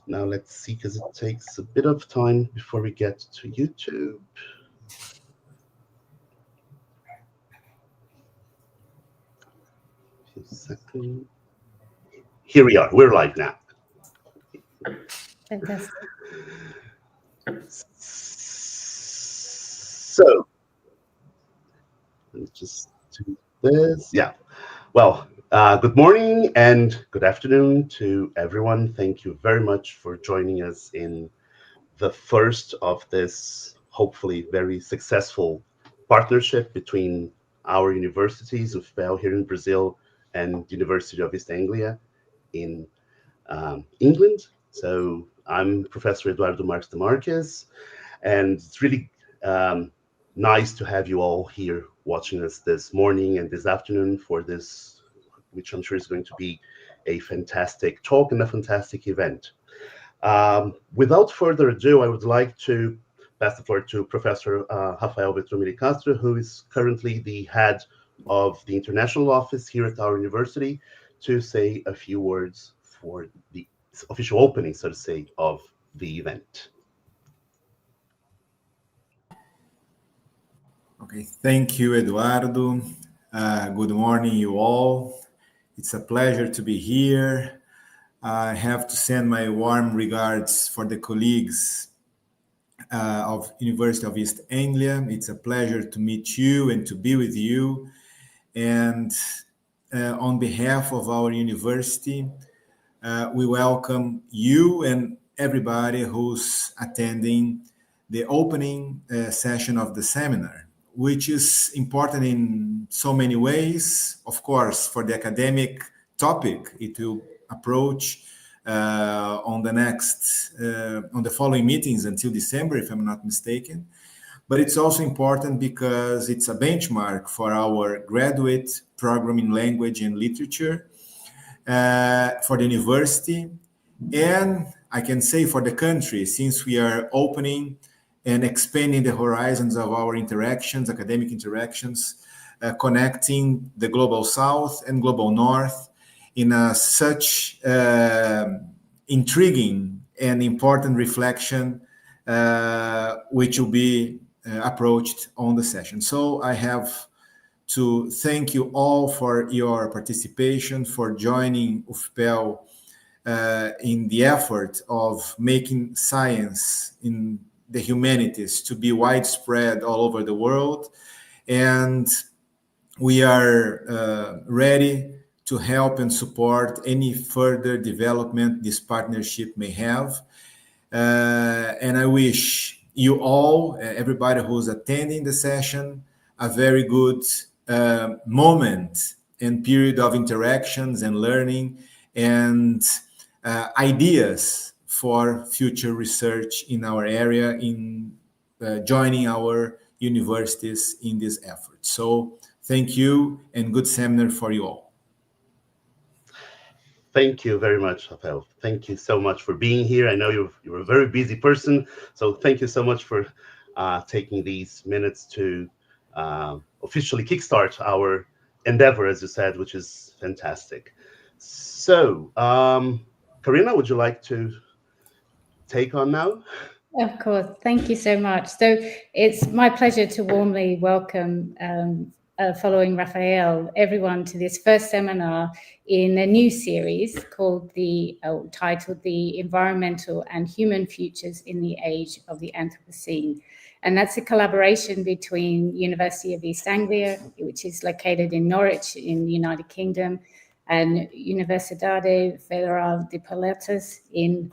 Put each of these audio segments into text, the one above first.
Now let's see, because it takes a bit of time before we get to YouTube. A few seconds. Here we are. We're live now. Fantastic. So let's just do this. Yeah. Well, good morning and good afternoon to everyone. Thank you very much for joining us in the first of this hopefully very successful partnership between our universities, UFPEL here in Brazil and University of East Anglia in England. So I'm Professor Eduardo Marques de Marques, and it's really nice to have you all here watching us this morning and this afternoon for this, which I'm sure is going to be a fantastic talk and a fantastic event. Without further ado, I would like to pass the floor to Professor Rafael Vetromiri Castro, who is currently the head of the international office here at our university, to say a few words for the official opening, so to say, of the event. Okay, thank you, Eduardo. Good morning, you all. It's a pleasure to be here. I have to send my warm regards for the colleagues of University of East Anglia. It's a pleasure to meet you and to be with you. And on behalf of our university, we welcome you and everybody who's attending the opening session of the seminar, which is important in so many ways. Of course, for the academic topic, it will approach on the following meetings until December, if I'm not mistaken. But it's also important because it's a benchmark for our graduate program in language and literature for the university, and I can say for the country, since we are opening and expanding the horizons of our interactions, academic interactions, connecting the Global South and Global North in such intriguing and important reflection, which will be approached on the session. So I have to thank you all for your participation, for joining UFPEL in the effort of making science in the humanities to be widespread all over the world. And we are ready to help and support any further development this partnership may have. And I wish you all, everybody who's attending the session, a very good moment and period of interactions and learning and ideas for future research in our area, in joining our universities in this effort. So thank you and good seminar for you all. Thank you very much, Rafael. Thank you so much for being here. I know you're a very busy person, so thank you so much for taking these minutes to officially kickstart our endeavor, as you said, which is fantastic. So, Karina, would you like to take on now? Of course. Thank you so much. So it's my pleasure to warmly welcome, following Rafael, everyone to this first seminar in a new series called titled The Environmental and Human Futures in the Age of the Anthropocene. And that's a collaboration between University of East Anglia, which is located in Norwich in the United Kingdom, and Universidade Federal de Pelotas in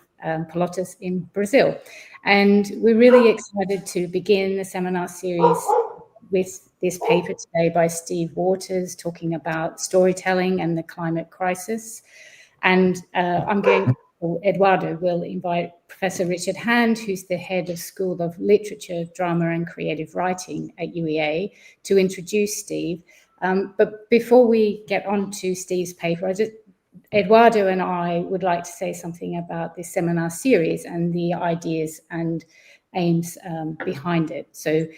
Brazil. And we're really excited to begin the seminar series with this paper today by Steve Waters talking about storytelling and the climate crisis. And Eduardo will invite Professor Richard Hand, who's the head of School of Literature, Drama and Creative Writing at UEA, to introduce Steve. But before we get on to Steve's paper, Eduardo and I would like to say something about this seminar series and the ideas and aims behind it. So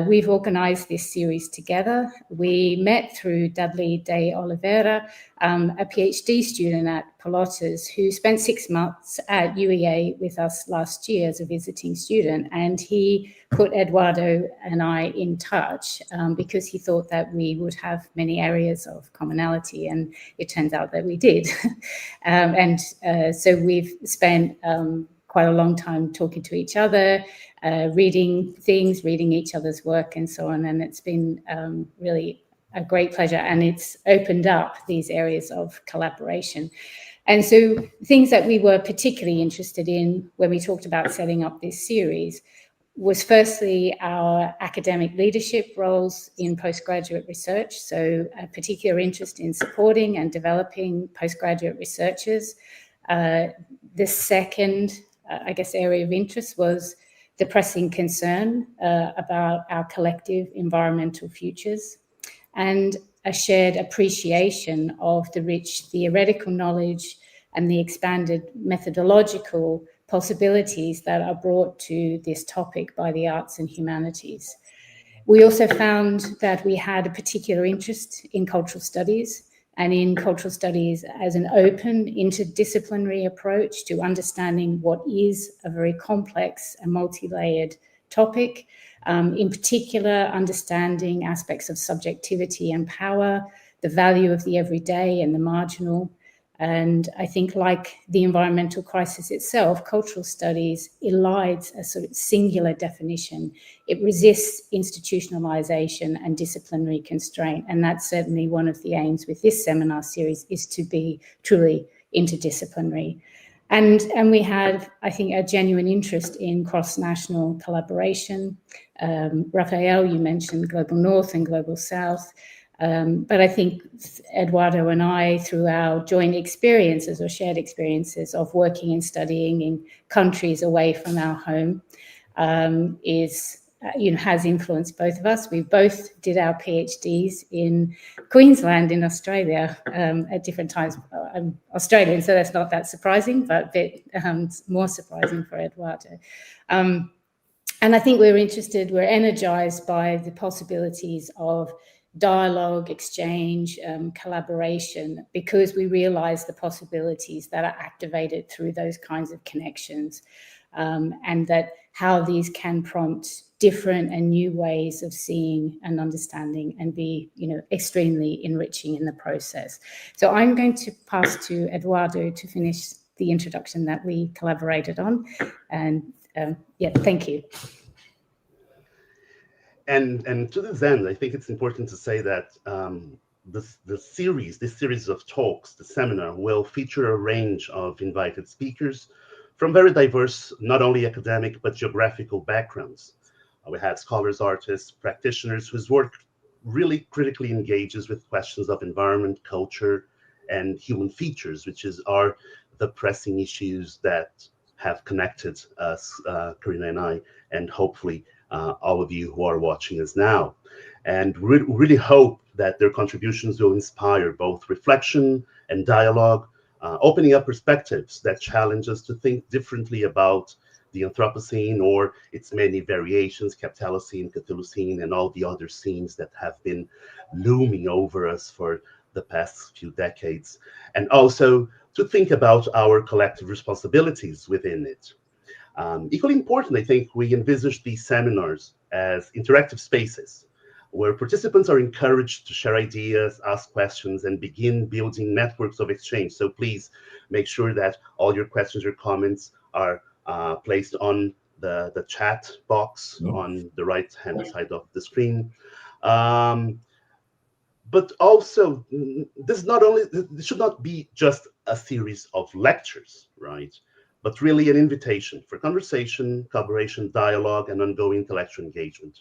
we've organized this series together. We met through Dudley de Oliveira, a PhD student at Pelotas who spent 6 months at UEA with us last year as a visiting student. And he put Eduardo and I in touch because he thought that we would have many areas of commonality, and it turns out that we did. So we've spent quite a long time talking to each other, reading things, reading each other's work and so on. And it's been really a great pleasure. And it's opened up these areas of collaboration. And so things that we were particularly interested in when we talked about setting up this series was firstly our academic leadership roles in postgraduate research. So a particular interest in supporting and developing postgraduate researchers. The second, I guess, area of interest was the pressing concern about our collective environmental futures, and a shared appreciation of the rich theoretical knowledge and the expanded methodological possibilities that are brought to this topic by the arts and humanities. We also found that we had a particular interest in cultural studies, and in cultural studies as an open, interdisciplinary approach to understanding what is a very complex and multi-layered topic. In particular, understanding aspects of subjectivity and power, the value of the everyday and the marginal. And I think, like the environmental crisis itself, cultural studies elides a sort of singular definition. It resists institutionalization and disciplinary constraint. And that's certainly one of the aims with this seminar series, is to be truly interdisciplinary. And we had, I think, a genuine interest in cross-national collaboration. Raphael, you mentioned Global North and Global South. But I think Eduardo and I, through our joint experiences or shared experiences of working and studying in countries away from our home, has influenced both of us. We both did our PhDs in Queensland in Australia at different times. I'm Australian, so that's not that surprising, but a bit more surprising for Eduardo. And I think we're energized by the possibilities of dialogue, exchange, collaboration, because we realize the possibilities that are activated through those kinds of connections, and that how these can prompt different and new ways of seeing and understanding, and be, extremely enriching in the process. So I'm going to pass to Eduardo to finish the introduction that we collaborated on. And thank you. And to this end, I think it's important to say that this series of talks, the seminar, will feature a range of invited speakers from very diverse, not only academic, but geographical backgrounds. We had scholars, artists, practitioners whose work really critically engages with questions of environment, culture, and human features, which are the pressing issues that have connected us, Karina and I, and hopefully all of you who are watching us now. And we really hope that their contributions will inspire both reflection and dialogue, opening up perspectives that challenge us to think differently about the Anthropocene or its many variations, Capitalocene, Cthulhucene, and all the other scenes that have been looming over us for the past few decades, and also to think about our collective responsibilities within it. Equally important, I think, we envisage these seminars as interactive spaces where participants are encouraged to share ideas, ask questions, and begin building networks of exchange. So please make sure that all your questions or comments are placed on the chat box on the right-hand side of the screen. But also, this should not be just a series of lectures, right? But really an invitation for conversation, collaboration, dialogue, and ongoing intellectual engagement.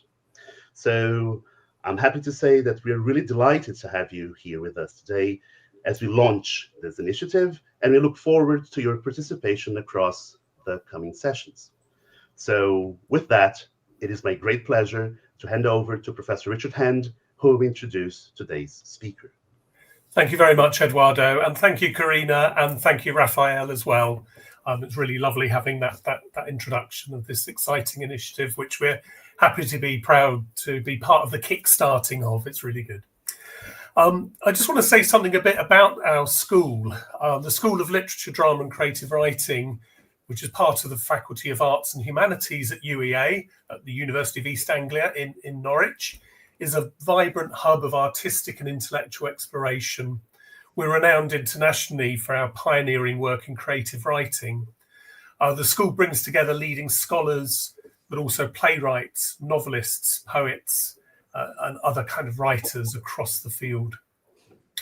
So I'm happy to say that we're really delighted to have you here with us today as we launch this initiative, and we look forward to your participation across the coming sessions. So with that, it is my great pleasure to hand over to Professor Richard Hand, who will introduce today's speaker. Thank you very much, Eduardo, and thank you, Karina, and thank you, Raphael, as well. It's really lovely having that introduction of this exciting initiative, which we're happy to be proud to be part of the kickstarting of. It's really good. I just want to say something a bit about our school, the School of Literature, Drama and Creative Writing, which is part of the Faculty of Arts and Humanities at UEA, at the University of East Anglia in Norwich, is a vibrant hub of artistic and intellectual exploration. We're renowned internationally for our pioneering work in creative writing. The school brings together leading scholars, but also playwrights, novelists, poets, and other kind of writers across the field.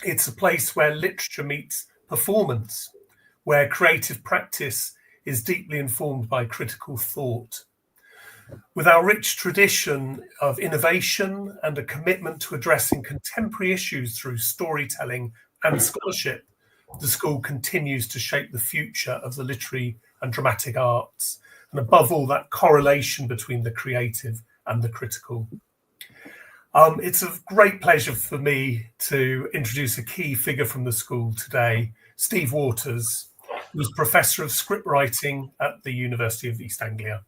It's a place where literature meets performance, where creative practice is deeply informed by critical thought. With our rich tradition of innovation and a commitment to addressing contemporary issues through storytelling and scholarship, the school continues to shape the future of the literary and dramatic arts, and above all, that correlation between the creative and the critical. It's a great pleasure for me to introduce a key figure from the school today, Steve Waters, who was Professor of Scriptwriting at the University of East Anglia.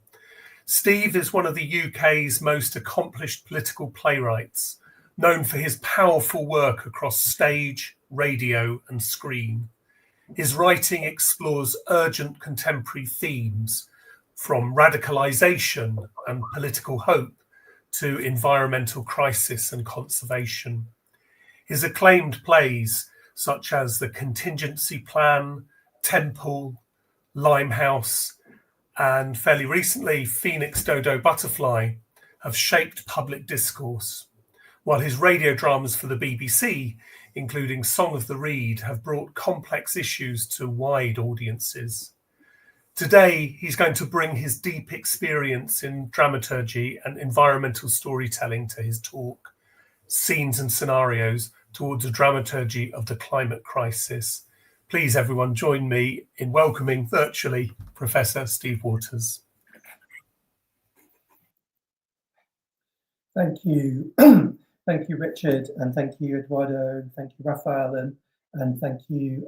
Steve is one of the UK's most accomplished political playwrights, known for his powerful work across stage, radio, and screen. His writing explores urgent contemporary themes, from radicalisation and political hope to environmental crisis and conservation. His acclaimed plays, such as The Contingency Plan, Temple, Limehouse, and fairly recently, Phoenix Dodo Butterfly, have shaped public discourse, while his radio dramas for the BBC, including Song of the Reed, have brought complex issues to wide audiences. Today, he's going to bring his deep experience in dramaturgy and environmental storytelling to his talk, Scenes and Scenarios Towards a Dramaturgy of the Climate Crisis. Please, everyone, join me in welcoming virtually Professor Steve Waters. Thank you. Thank you, Richard, and thank you, Eduardo, and thank you, Raphael, and thank you,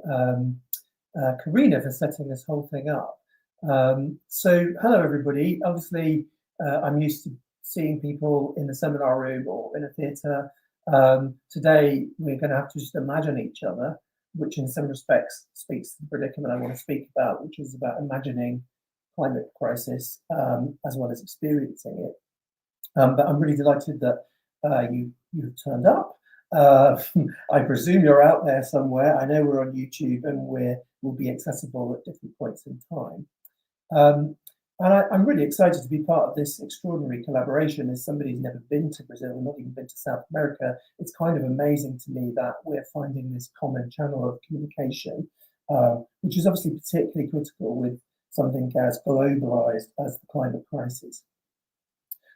Karina, for setting this whole thing up. So hello everybody. Obviously I'm used to seeing people in the seminar room or in a theatre. Today we're going to have to just imagine each other, which in some respects speaks to the predicament I want to speak about, which is about imagining climate crisis as well as experiencing it. But I'm really delighted that you've turned up. I presume you're out there somewhere. I know we're on YouTube and will be accessible at different points in time. And I'm really excited to be part of this extraordinary collaboration. As somebody who's never been to Brazil, not even been to South America, it's kind of amazing to me that we're finding this common channel of communication, which is obviously particularly critical with something as globalized as the climate crisis.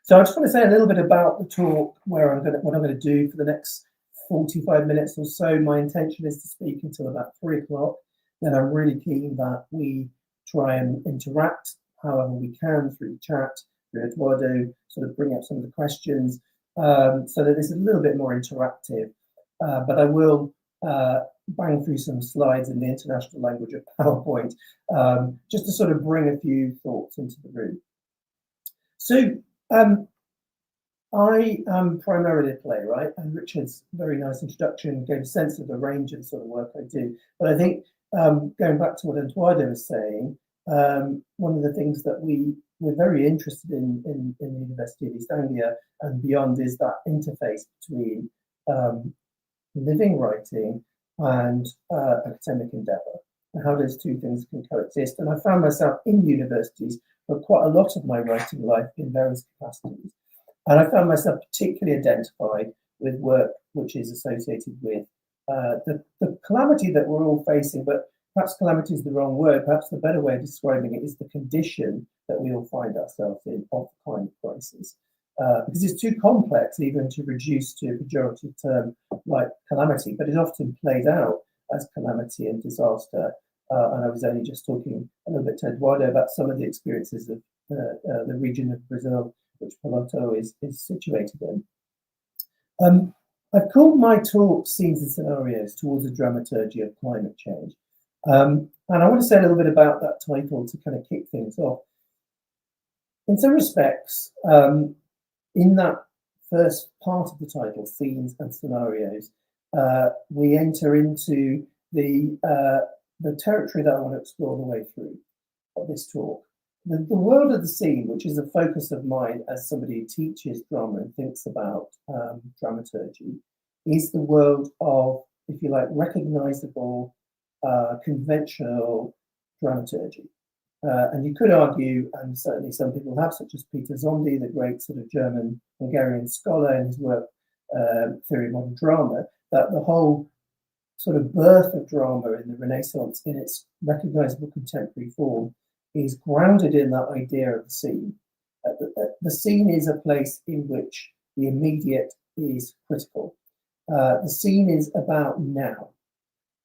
So I just want to say a little bit about the talk, what I'm going to do for the next 45 minutes or so. My intention is to speak until about 3 o'clock. Then I'm really keen that we try and interact however we can through chat, through Eduardo, sort of bring up some of the questions so that it's a little bit more interactive. But I will bang through some slides in the international language of PowerPoint just to sort of bring a few thoughts into the room. So I am primarily a playwright, and Richard's very nice introduction gave a sense of the range of the sort of work I do. But I think going back to what Eduardo was saying, one of the things that we're very interested in the University of East Anglia and beyond is that interface between living writing and academic endeavour, and how those two things can coexist. And I found myself in universities for quite a lot of my writing life in various capacities. And I found myself particularly identified with work which is associated with the calamity that we're all facing, but perhaps calamity is the wrong word. Perhaps the better way of describing it is the condition that we all find ourselves in of the climate crisis. Because it's too complex even to reduce to a pejorative term like calamity, but it often plays out as calamity and disaster. And I was only just talking a little bit to Eduardo about some of the experiences of the region of Brazil which Peloto is situated in. I've called my talk Scenes and Scenarios Towards a Dramaturgy of Climate Change. And I want to say a little bit about that title to kind of kick things off. In some respects, in that first part of the title, Scenes and Scenarios, we enter into the territory that I want to explore the way through of this talk. The world of the scene, which is a focus of mine as somebody who teaches drama and thinks about dramaturgy, is the world of, if you like, recognizable, conventional dramaturgy. And you could argue, and certainly some people have, such as Peter Zondi, the great sort of German-Hungarian scholar in his work, Theory of Modern Drama, that the whole sort of birth of drama in the Renaissance in its recognizable contemporary form is grounded in that idea of the scene. The scene is a place in which the immediate is critical. The scene is about now.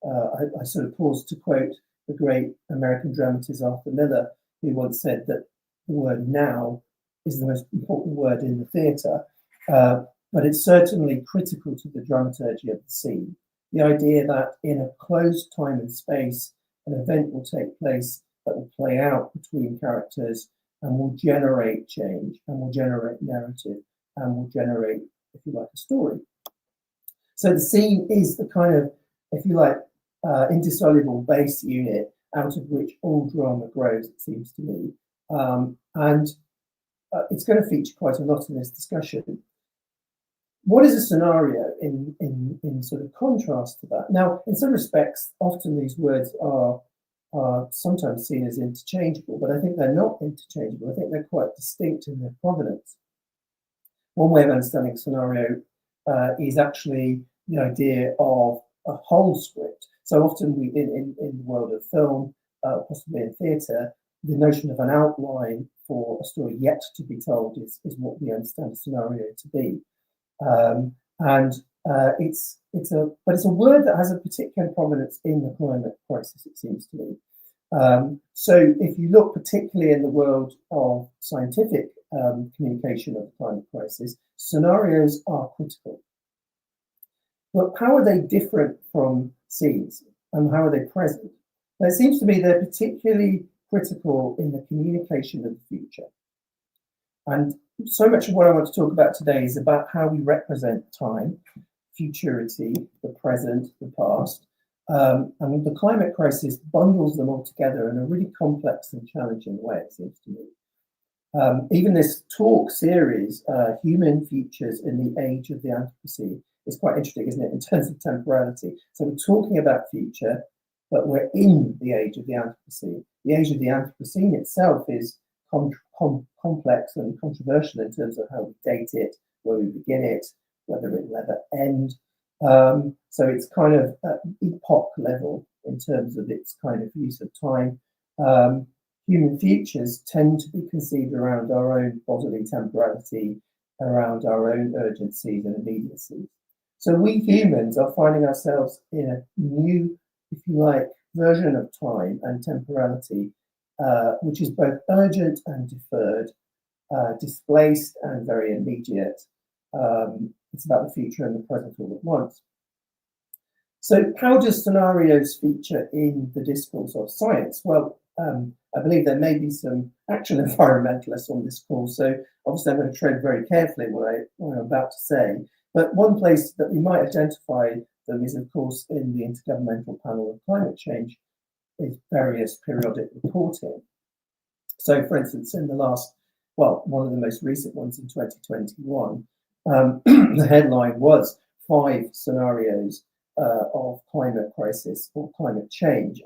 I sort of paused to quote the great American dramatist Arthur Miller, who once said that the word now is the most important word in the theatre, but it's certainly critical to the dramaturgy of the scene. The idea that in a closed time and space, an event will take place that will play out between characters and will generate change and will generate narrative and will generate, if you like, a story. So the scene is the kind of, if you like, indissoluble base unit out of which all drama grows, it seems to me. And it's going to feature quite a lot in this discussion. What is a scenario in sort of contrast to that? Now, in some respects, often these words are sometimes seen as interchangeable, but I think they're not interchangeable. I think they're quite distinct in their provenance. One way of understanding scenario is actually the idea of a whole script. So often we, in the world of film, possibly in theatre, the notion of an outline for a story yet to be told is what we understand a scenario to be. It's a word that has a particular provenance in the climate crisis, it seems to me. So if you look particularly in the world of scientific communication of the climate crisis, scenarios are critical. But how are they different from scenes, and how are they present? Now, it seems to me they're particularly critical in the communication of the future. And so much of what I want to talk about today is about how we represent time, futurity, the present, the past. And the climate crisis bundles them all together in a really complex and challenging way, it seems to me. Even this talk series, Human Futures in the Age of the Anthropocene, is quite interesting, isn't it, in terms of temporality. So we're talking about future, but we're in the age of the Anthropocene. The age of the Anthropocene itself is complex and controversial in terms of how we date it, where we begin it, whether it will ever end. So it's kind of at epoch level in terms of its kind of use of time. Human futures tend to be conceived around our own bodily temporality, around our own urgencies and immediacies. So we humans are finding ourselves in a new, if you like, version of time and temporality, which is both urgent and deferred, displaced and very immediate. It's about the future and the present all at once. So how do scenarios feature in the discourse of science? Well, I believe there may be some actual environmentalists on this call, so obviously I'm going to tread very carefully what I'm about to say. But one place that we might identify them is, of course, in the Intergovernmental Panel on Climate Change, is various periodic reporting. So, for instance, in the last, well, one of the most recent ones in 2021, the headline was 5 scenarios of climate crisis or climate change,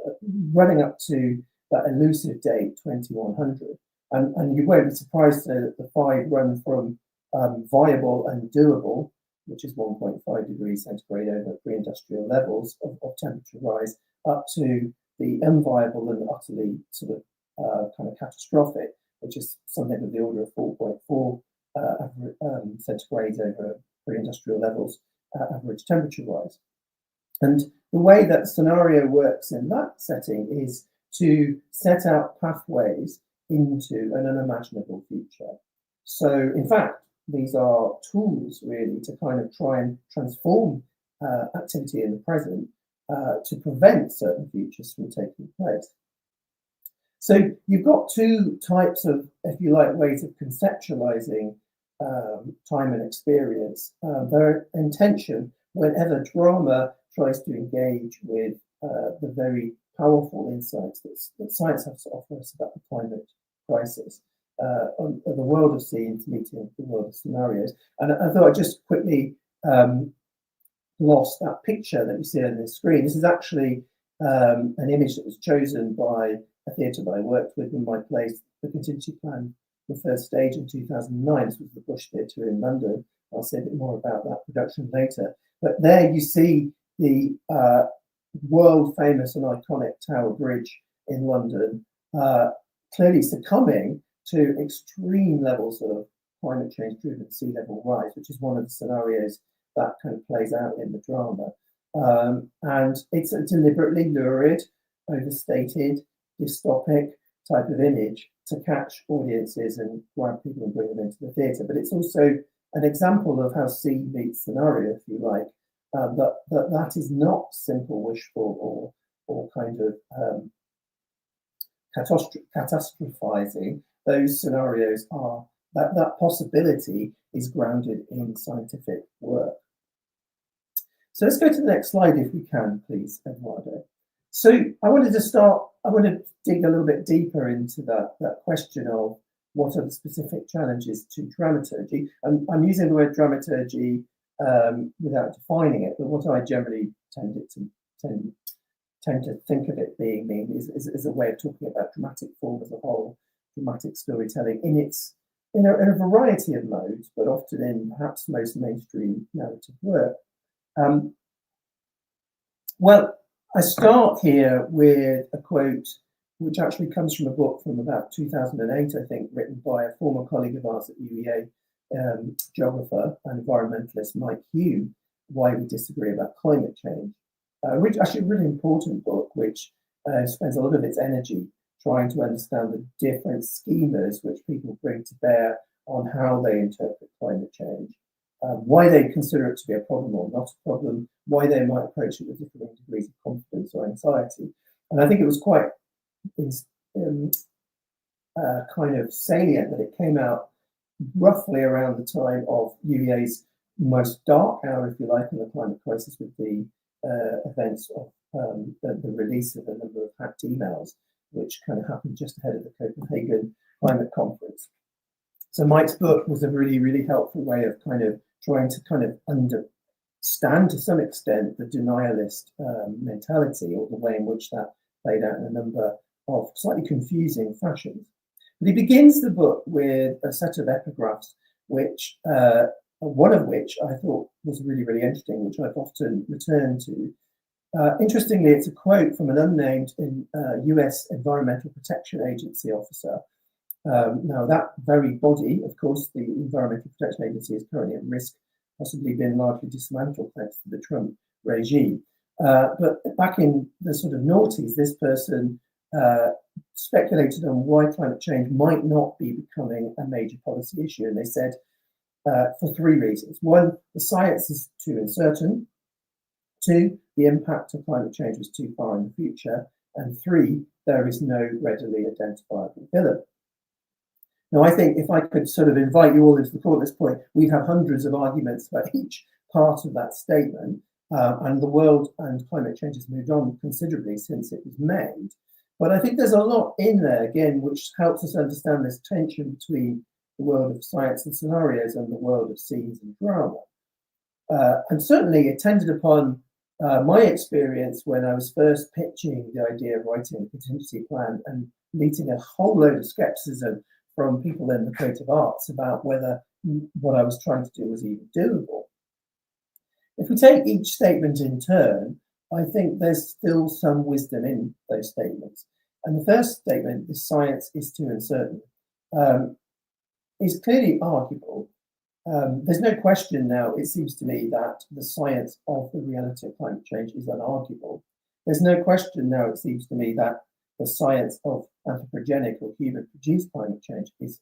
running up to that elusive date, 2100. And you won't be surprised that the 5 run from viable and doable, which is 1.5 degrees centigrade over pre-industrial levels of temperature rise, up to the unviable and utterly sort of kind of catastrophic, which is something of the order of 4.4 centigrade over pre-industrial levels average temperature rise. And the way that scenario works in that setting is to set out pathways into an unimaginable future. So, in fact, these are tools really to kind of try and transform activity in the present to prevent certain futures from taking place. So you've got two types of, if you like, ways of conceptualizing time and experience. Their intention, whenever drama tries to engage with the very powerful insights that science has to offer us about the climate crisis, on the world of scenes meeting the world of scenarios. And I thought I'd just quickly gloss that picture that you see on the screen. This is actually an image that was chosen by a theatre that I worked with in my place, the Contingency Plan, the first stage in 2009. This was the Bush Theatre in London. I'll say a bit more about that production later. But there you see the world famous and iconic Tower Bridge in London, clearly succumbing to extreme levels of climate change driven sea level rise, which is one of the scenarios that kind of plays out in the drama. And it's a deliberately lurid, overstated, dystopic type of image to catch audiences and grab people and bring them into the theatre. But it's also an example of how scene meets scenario, if you like, that is not simple wishful or kind of catastrophizing. Those scenarios are, that possibility is grounded in scientific work. So let's go to the next slide if we can, please, Eduardo. So I want to dig a little bit deeper into that question of what are the specific challenges to dramaturgy. I'm using the word dramaturgy without defining it, but what I generally tend to think of it being is a way of talking about dramatic form as a whole, dramatic storytelling in a variety of modes, but often in perhaps most mainstream narrative work. Well, I start here with a quote which actually comes from a book from about 2008, I think, written by a former colleague of ours at UEA, geographer and environmentalist Mike Hugh, Why We Disagree About Climate Change. Which actually a really important book, which spends a lot of its energy trying to understand the different schemas which people bring to bear on how they interpret climate change, why they consider it to be a problem or not a problem, why they might approach it with different degrees of confidence or anxiety. And I think it was quite kind of salient that it came out roughly around the time of UEA's most dark hour, if you like, in the climate crisis, with the events of the release of a number of hacked emails, which kind of happened just ahead of the Copenhagen climate conference. So Mike's book was a really, really helpful way of kind of trying to kind of understand to some extent the denialist mentality, or the way in which that played out in a number of slightly confusing fashions. But he begins the book with a set of epigraphs, which one of which I thought was really, really interesting, which I've often returned to. Interestingly, it's a quote from an unnamed US Environmental Protection Agency officer. Now, that very body, of course, the Environmental Protection Agency, is currently at risk, possibly been largely dismantled thanks to the Trump regime. But back in the sort of noughties, this person speculated on why climate change might not be becoming a major policy issue. And they said, for three reasons. One, the science is too uncertain. Two, the impact of climate change was too far in the future. And three, there is no readily identifiable villain. Now, I think if I could sort of invite you all into the call at this point, we'd have hundreds of arguments about each part of that statement. And the world and climate change has moved on considerably since it was made. But I think there's a lot in there, again, which helps us understand this tension between the world of science and scenarios and the world of scenes and drama. And certainly it tended upon my experience when I was first pitching the idea of writing a contingency plan and meeting a whole load of skepticism from people in the creative arts about whether what I was trying to do was even doable. If we take each statement in turn, I think there's still some wisdom in those statements. And the first statement, the science is too uncertain, is clearly arguable. There's no question now, it seems to me, that the science of the reality of climate change is unarguable. There's no question now, it seems to me, that the science of anthropogenic or human-produced climate change is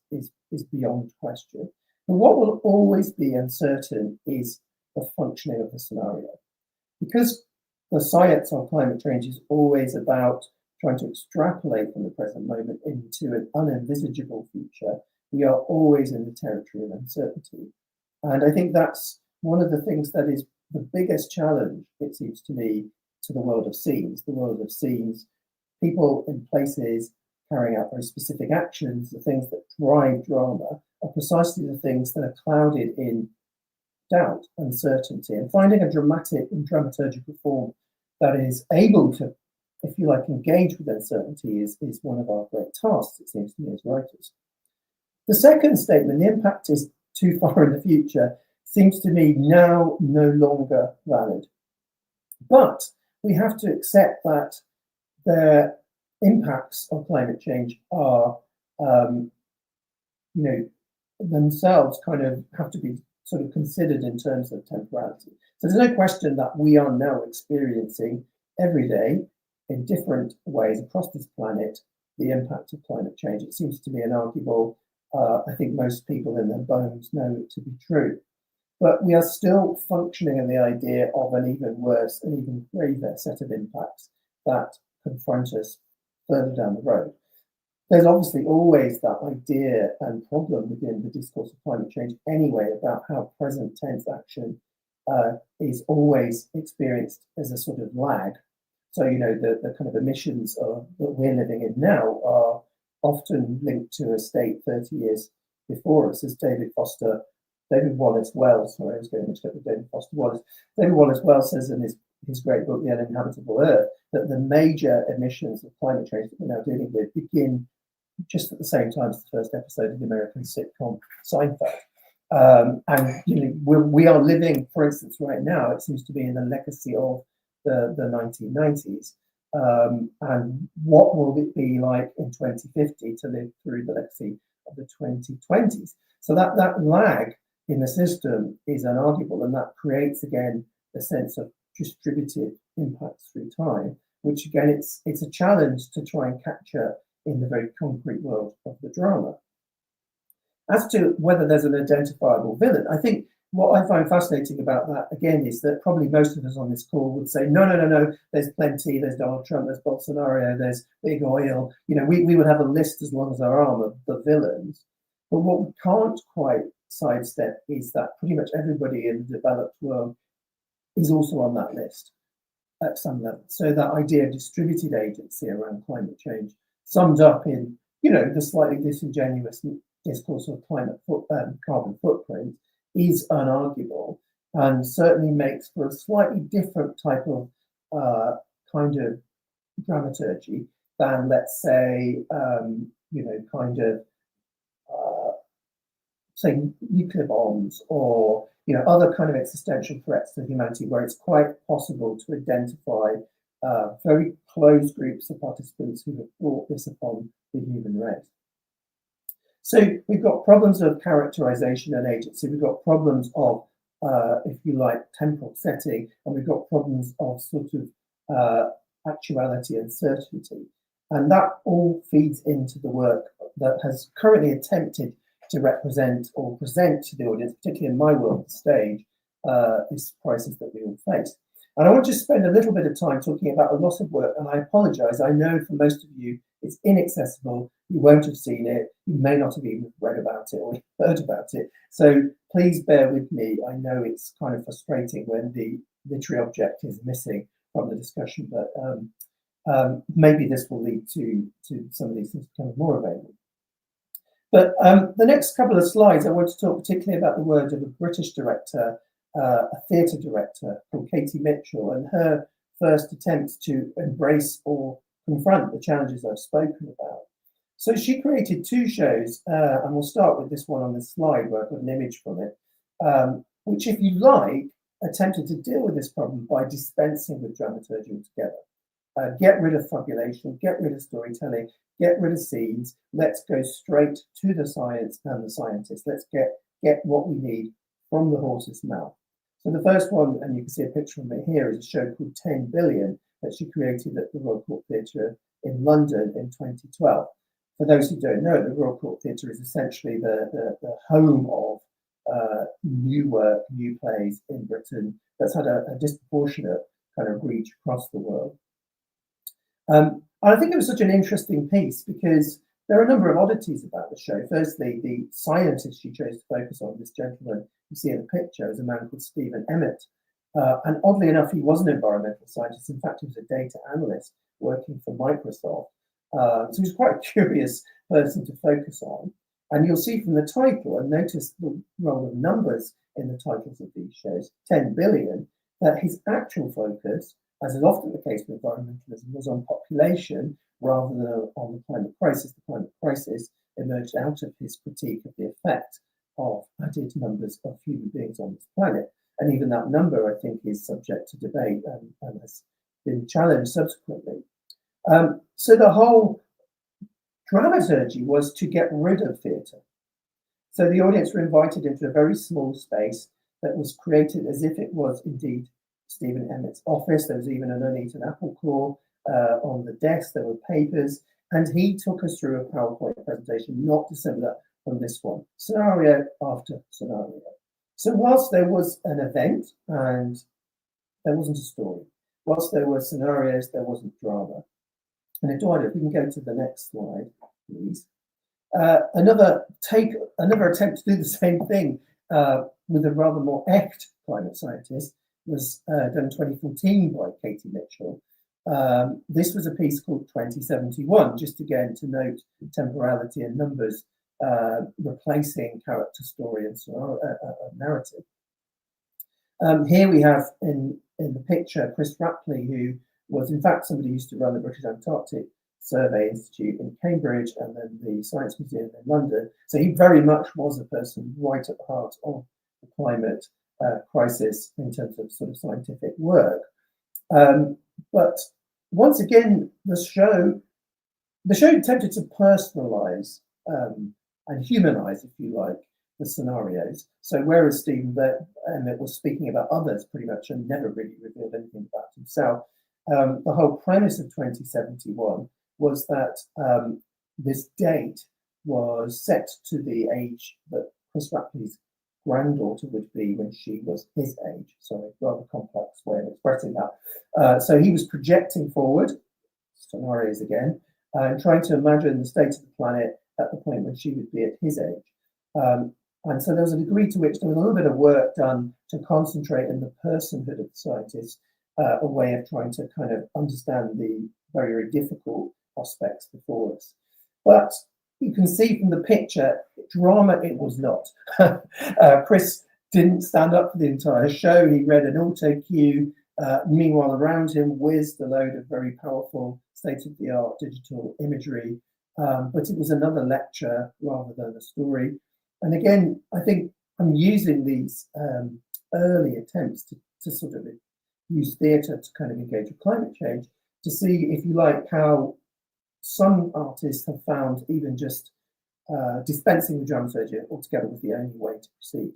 beyond question. But what will always be uncertain is the functioning of the scenario. Because the science on climate change is always about trying to extrapolate from the present moment into an unenvisageable future. We are always in the territory of uncertainty. And I think that's one of the things that is the biggest challenge, it seems to me, to the world of scenes. The world of scenes, people in places carrying out very specific actions, the things that drive drama are precisely the things that are clouded in doubt, uncertainty, and finding a dramatic and dramaturgical form that is able to, if you like, engage with uncertainty is one of our great tasks, it seems to me, as writers. The second statement, the impact is too far in the future, seems to me now no longer valid. But we have to accept that the impacts of climate change are, themselves kind of have to be sort of considered in terms of temporality. So there's no question that we are now experiencing every day in different ways across this planet the impact of climate change. It seems to be inarguable. I think most people in their bones know it to be true. But we are still functioning in the idea of an even worse, an even graver set of impacts that confront us further down the road. There's obviously always that idea and problem within the discourse of climate change anyway about how present tense action is always experienced as a sort of lag. So, the kind of emissions that we're living in now are often linked to a state 30 years before us, as David Wallace Wells, sorry, I was getting mixed up with David Foster Wallace. David Wallace Wells says in his great book, The Uninhabitable Earth, that the major emissions of climate change that we're now dealing with begin just at the same time as the first episode of the American sitcom Seinfeld. We are living, for instance, right now, it seems to be in the legacy of the 1990s. And what will it be like in 2050 to live through the legacy of the 2020s? So that lag in the system is unarguable, and that creates again a sense of distributed impacts through time, which again it's a challenge to try and capture in the very concrete world of the drama. As to whether there's an identifiable villain, I think what I find fascinating about that again is that probably most of us on this call would say no, there's plenty, there's Donald Trump, there's Bolsonaro, there's big oil, we would have a list as long as our arm of the villains. But what we can't quite sidestep is that pretty much everybody in the developed world is also on that list at some level. So that idea of distributed agency around climate change, summed up in the slightly disingenuous discourse of carbon footprint, is unarguable and certainly makes for a slightly different type of kind of dramaturgy than, let's say, say nuclear bombs or other kind of existential threats to humanity, where it's quite possible to identify very close groups of participants who have brought this upon the human race. So we've got problems of characterization and agency, we've got problems of, if you like, temporal setting, and we've got problems of sort of actuality and certainty. And that all feeds into the work that has currently attempted to represent or present to the audience, particularly in my world, the stage, this crisis that we all face. And I want to spend a little bit of time talking about a lot of work, and I apologize. I know for most of you, it's inaccessible. You won't have seen it. You may not have even read about it or heard about it. So please bear with me. I know it's kind of frustrating when the literary object is missing from the discussion, but maybe this will lead to some of these things becoming more available. But the next couple of slides, I want to talk particularly about the work of a British director, a theatre director called Katie Mitchell, and her first attempt to embrace or confront the challenges I've spoken about. So she created two shows, and we'll start with this one on this slide where I put an image from it, which, if you like, attempted to deal with this problem by dispensing with dramaturgy altogether. Get rid of fabulation, get rid of storytelling, get rid of scenes. Let's go straight to the science and the scientists. Let's get what we need from the horse's mouth. So the first one, and you can see a picture of it here, is a show called 10 Billion that she created at the Royal Court Theatre in London in 2012. For those who don't know, the Royal Court Theatre is essentially the home of new work, new plays in Britain that's had a disproportionate kind of reach across the world. And I think it was such an interesting piece because there are a number of oddities about the show. Firstly, the scientist she chose to focus on, this gentleman you see in the picture, is a man called Stephen Emmett. And oddly enough, he was an environmental scientist. In fact, he was a data analyst working for Microsoft. So he's quite a curious person to focus on. And you'll see from the title, and notice the role of numbers in the titles of these shows, 10 billion, that his actual focus, as is often the case with environmentalism, was on population rather than on the climate crisis. The climate crisis emerged out of his critique of the effect of added numbers of human beings on this planet. And even that number, I think, is subject to debate and has been challenged subsequently. So the whole dramaturgy was to get rid of theatre. So the audience were invited into a very small space that was created as if it was indeed Stephen Emmett's office. There was even an uneaten apple core on the desk. There were papers, and he took us through a PowerPoint presentation, not dissimilar from this one, scenario after scenario. So whilst there was an event and there wasn't a story, whilst there were scenarios, there wasn't drama. And Eduardo, if we can go to the next slide, please. Another attempt to do the same thing with a rather more echt climate scientist was done in 2014 by Katie Mitchell. This was a piece called 2071, just again to note temporality and numbers replacing character, story, and narrative. Here we have in the picture Chris Rapley, who was in fact somebody who used to run the British Antarctic Survey Institute in Cambridge and then the Science Museum in London. So he very much was a person right at the heart of the climate crisis in terms of sort of scientific work. But once again, the show attempted to personalize and humanize, if you like, the scenarios. So whereas Stephen Emmett was speaking about others pretty much and never really revealed anything about himself, the whole premise of 2071 was that this date was set to the age that Chris Rapley's granddaughter would be when she was his age. Sorry, rather complex way of expressing that. So he was projecting forward, scenarios again, and trying to imagine the state of the planet at the point when she would be at his age. And so there was a degree to which there was a little bit of work done to concentrate in the personhood of the scientist, a way of trying to kind of understand the very, very difficult prospects before us. But you can see from the picture, drama it was not. Chris didn't stand up for the entire show. He read an auto cue. Meanwhile, around him whizzed a load of very powerful state-of-the-art digital imagery. But it was another lecture rather than a story. And again, I think I'm using these early attempts to sort of use theatre to kind of engage with climate change to see, if you like, how some artists have found even just dispensing with dramaturgy altogether was the only way to proceed.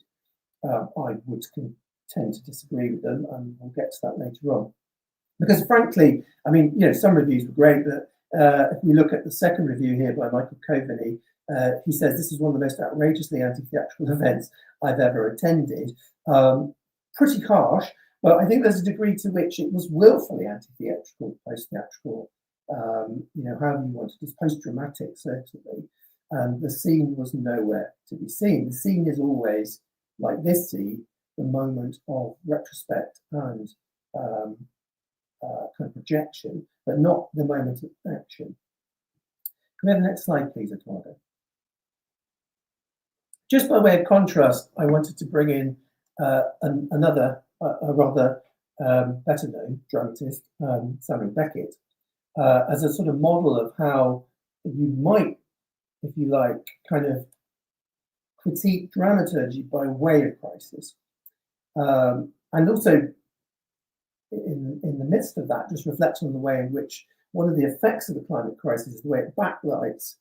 I would tend to disagree with them, and we'll get to that later on. Because frankly, I mean, you know, some reviews were great, but if we look at the second review here by Michael Coveney, he says this is one of the most outrageously anti-theatrical events I've ever attended. Pretty harsh, but I think there's a degree to which it was willfully anti-theatrical, post-theatrical, you know, however you want it, it's post-dramatic, certainly. And the scene was nowhere to be seen. The scene is always, like this scene, the moment of retrospect and kind of projection, but not the moment of action. Can we have the next slide, please, Eduardo? Just by way of contrast, I wanted to bring in another, a rather better-known dramatist, Samuel Beckett, as a sort of model of how you might, if you like, kind of critique dramaturgy by way of crisis. And also, in the midst of that, just reflect on the way in which one of the effects of the climate crisis is the way it backlights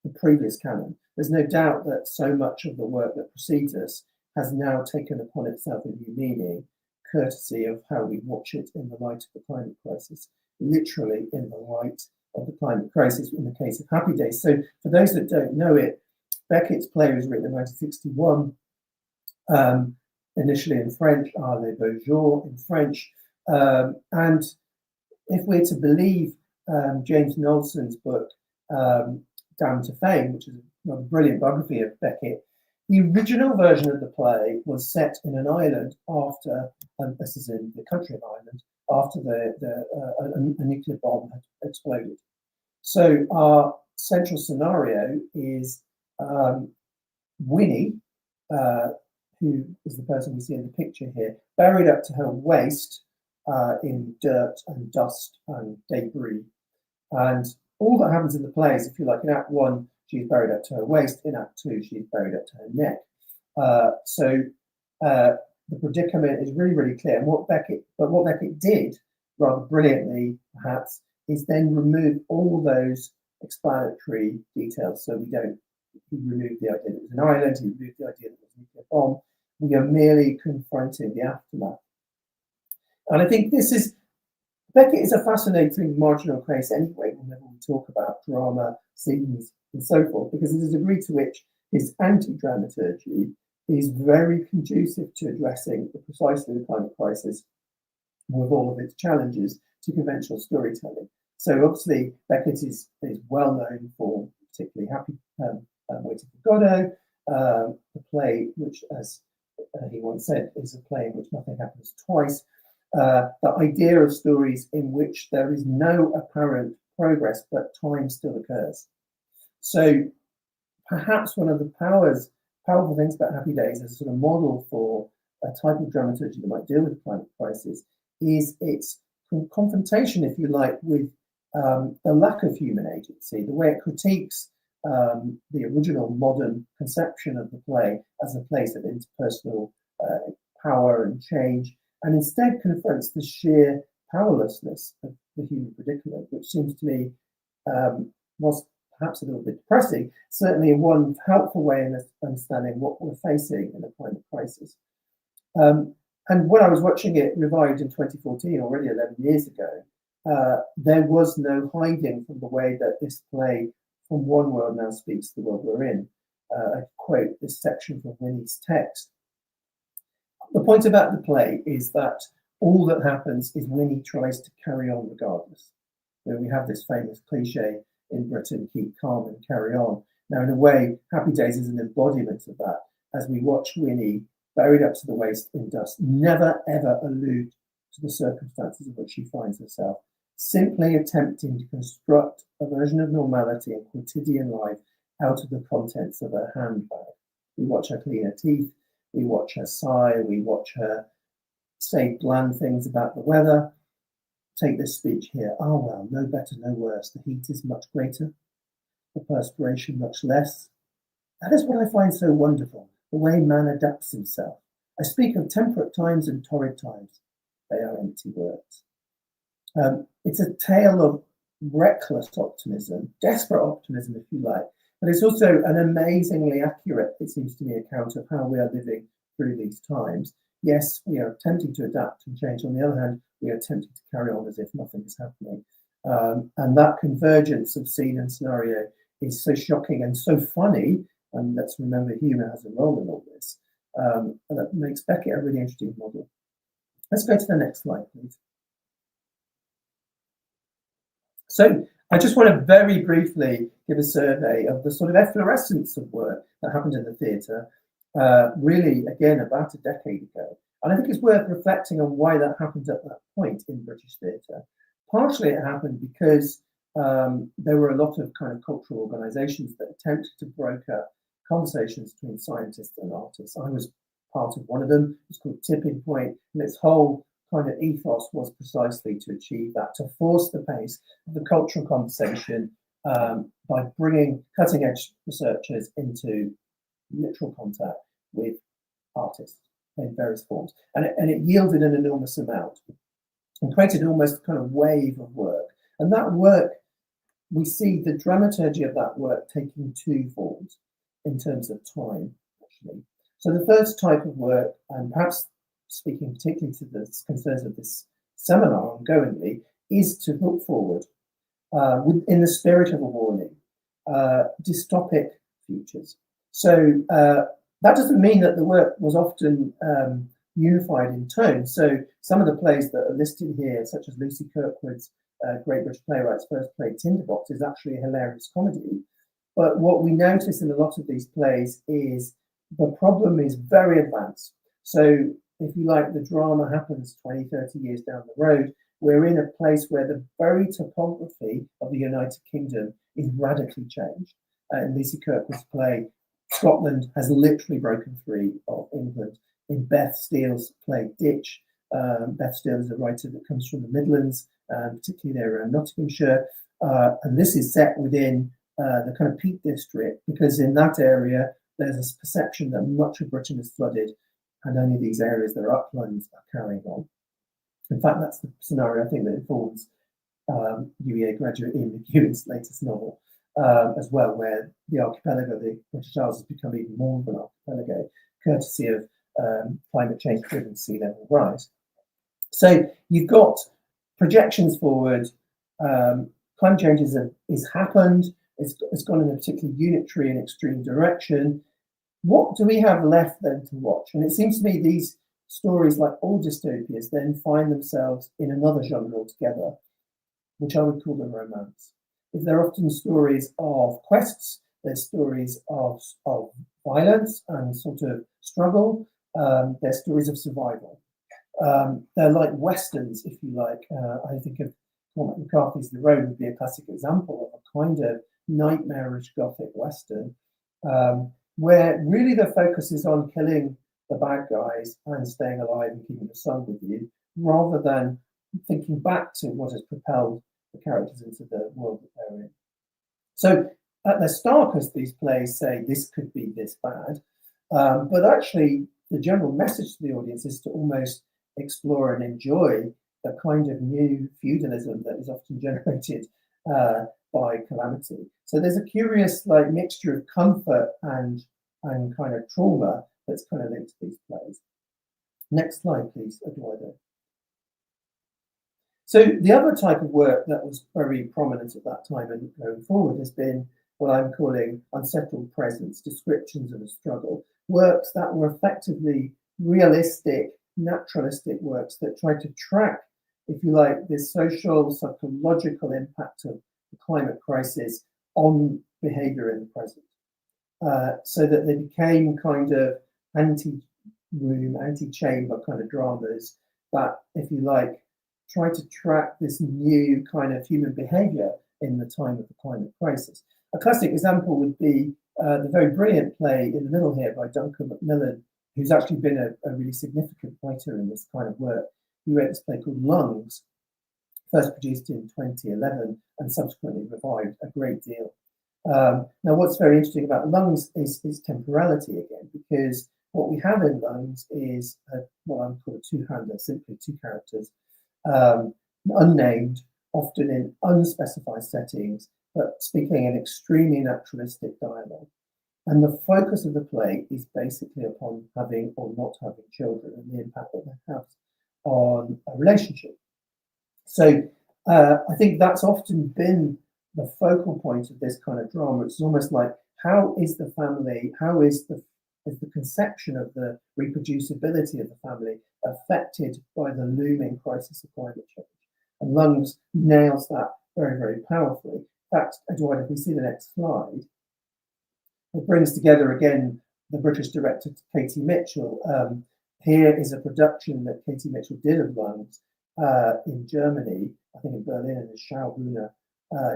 the previous canon. There's no doubt that so much of the work that precedes us has now taken upon itself a new meaning, courtesy of how we watch it in the light of the climate crisis, literally in the light of the climate crisis in the case of Happy Days. So for those that don't know it, Beckett's play was written in 1961, initially in French, Les Beaux Jours in French, And if we're to believe James Knowlson's book, Down to Fame, which is a brilliant biography of Beckett, the original version of the play was set in an island after, and this is in the country of Ireland, after a nuclear bomb had exploded. So our central scenario is Winnie, who is the person we see in the picture here, buried up to her waist in dirt and dust and debris. And all that happens in the play is, if you like, in Act 1, she's buried up to her waist. In Act 2, she's buried up to her neck. So the predicament is really, really clear. And what Beckett did, rather brilliantly perhaps, is then remove all those explanatory details. So he removed the idea that it was an island, he removed the idea that it was a nuclear bomb. We are merely confronting the aftermath. And I think Beckett is a fascinating marginal case anyway, whenever we talk about drama, scenes, and so forth, because there's a degree to which his anti-dramaturgy is very conducive to addressing precisely the kind of crisis with all of its challenges to conventional storytelling. So obviously Beckett is well known for particularly Happy Waiting for Godot, the play which, as he once said, is a play in which nothing happens twice. The idea of stories in which there is no apparent progress, but time still occurs. So perhaps one of the powerful things about Happy Days as a sort of model for a type of dramaturgy that might deal with the climate crisis is its confrontation, if you like, with the lack of human agency, the way it critiques the original modern conception of the play as a place of interpersonal power and change, and instead confronts the sheer powerlessness of the human predicament, which seems to me was perhaps a little bit depressing, certainly one helpful way in understanding what we're facing in a climate crisis. And when I was watching it revived in 2014, already 11 years ago, there was no hiding from the way that this play from one world now speaks to the world we're in. I quote this section from Winnie's text. The point about the play is that all that happens is Winnie tries to carry on regardless. We have this famous cliche in Britain, keep calm and carry on. Now, in a way, Happy Days is an embodiment of that, as we watch Winnie, buried up to the waist in dust, never ever allude to the circumstances in which she finds herself, simply attempting to construct a version of normality and quotidian life out of the contents of her handbag. We watch her clean her teeth, we watch her sigh, we watch her say bland things about the weather. Take this speech here. Oh, well, no better, no worse. The heat is much greater, the perspiration much less. That is what I find so wonderful, the way man adapts himself. I speak of temperate times and torrid times. They are empty words. It's a tale of reckless optimism, desperate optimism, if you like, but it's also an amazingly accurate, it seems to me, account of how we are living through these times. Yes, we are attempting to adapt and change. On the other hand, we are attempting to carry on as if nothing is happening. And that convergence of scene and scenario is so shocking and so funny. And let's remember, humour has a role in all this. And that makes Beckett a really interesting model. Let's go to the next slide, please. So I just want to very briefly give a survey of the sort of efflorescence of work that happened in the theatre, really, again, about a decade ago. And I think it's worth reflecting on why that happened at that point in British theatre. Partially it happened because there were a lot of kind of cultural organisations that attempted to broker conversations between scientists and artists. I was part of one of them. It's called Tipping Point, and its whole kind of ethos was precisely to achieve that, to force the pace of the cultural conversation by bringing cutting-edge researchers into literal contact with artists in various forms. And it yielded an enormous amount and created almost a kind of wave of work. And that work, we see the dramaturgy of that work taking two forms in terms of time, actually. So the first type of work, and perhaps speaking particularly to the concerns of this seminar ongoingly, is to look forward in the spirit of a warning, dystopic futures. So that doesn't mean that the work was often unified in tone. So some of the plays that are listed here, such as Lucy Kirkwood's Great British Playwright's first play, Tinderbox, is actually a hilarious comedy. But what we notice in a lot of these plays is the problem is very advanced. So if you like, the drama happens 20, 30 years down the road. We're in a place where the very topography of the United Kingdom is radically changed. In Lucy Kirkwood's play, Scotland has literally broken free of England. In Beth Steele's play, Ditch, Beth Steele is a writer that comes from the Midlands, particularly there around Nottinghamshire. And this is set within the kind of Peak District, because in that area, there's this perception that much of Britain is flooded and only these areas that are uplands are carrying on. In fact, that's the scenario I think that informs UEA graduate Ian McEwan's latest novel as well, where the archipelago, the British Isles, has become even more of an archipelago, courtesy of climate change-driven sea level rise. So you've got projections forward. Climate change is happened. It's gone in a particularly unitary and extreme direction. What do we have left then to watch? And it seems to me these stories, like all dystopias, then find themselves in another genre altogether, which I would call the romance. If they're often stories of quests, they're stories of violence and sort of struggle, they're stories of survival. They're like westerns, if you like. I think of Cormac McCarthy's The Road would be a classic example of a kind of nightmarish Gothic western, where really the focus is on killing the bad guys and staying alive and keeping the sun with you, rather than thinking back to what has propelled the characters into the world that they're in. So at their starkest, these plays say this could be this bad, but actually the general message to the audience is to almost explore and enjoy the kind of new feudalism that is often generated by calamity. So there's a curious like mixture of comfort and kind of trauma that's kind of linked to these plays. Next slide, please, Eduardo. So the other type of work that was very prominent at that time and going forward has been what I'm calling unsettled presence, descriptions of a struggle, works that were effectively realistic, naturalistic works that tried to track, if you like, this social, psychological impact of the climate crisis on behavior in the present. So that they became kind of anti-room, anti-chamber kind of dramas that, if you like, try to track this new kind of human behavior in the time of the climate crisis. A classic example would be the very brilliant play In the Middle here by Duncan Macmillan, who's actually been a really significant writer in this kind of work. He wrote this play called Lungs, first produced in 2011 and subsequently revived a great deal. Now, what's very interesting about Lungs is temporality again, because what we have in Lungs is what I'm calling a two-hander, simply two characters, unnamed, often in unspecified settings, but speaking an extremely naturalistic dialogue. And the focus of the play is basically upon having or not having children and the impact that they have on a relationship. So I think that's often been the focal point of this kind of drama. It's almost like, how is the family, how is the conception of the reproducibility of the family affected by the looming crisis of climate change? And Lungs nails that very, very powerfully. In fact, Eduardo, if we see the next slide, it brings together again the British director Katie Mitchell. Here is a production that Katie Mitchell did of Lungs in Germany, I think in Berlin, in the Shah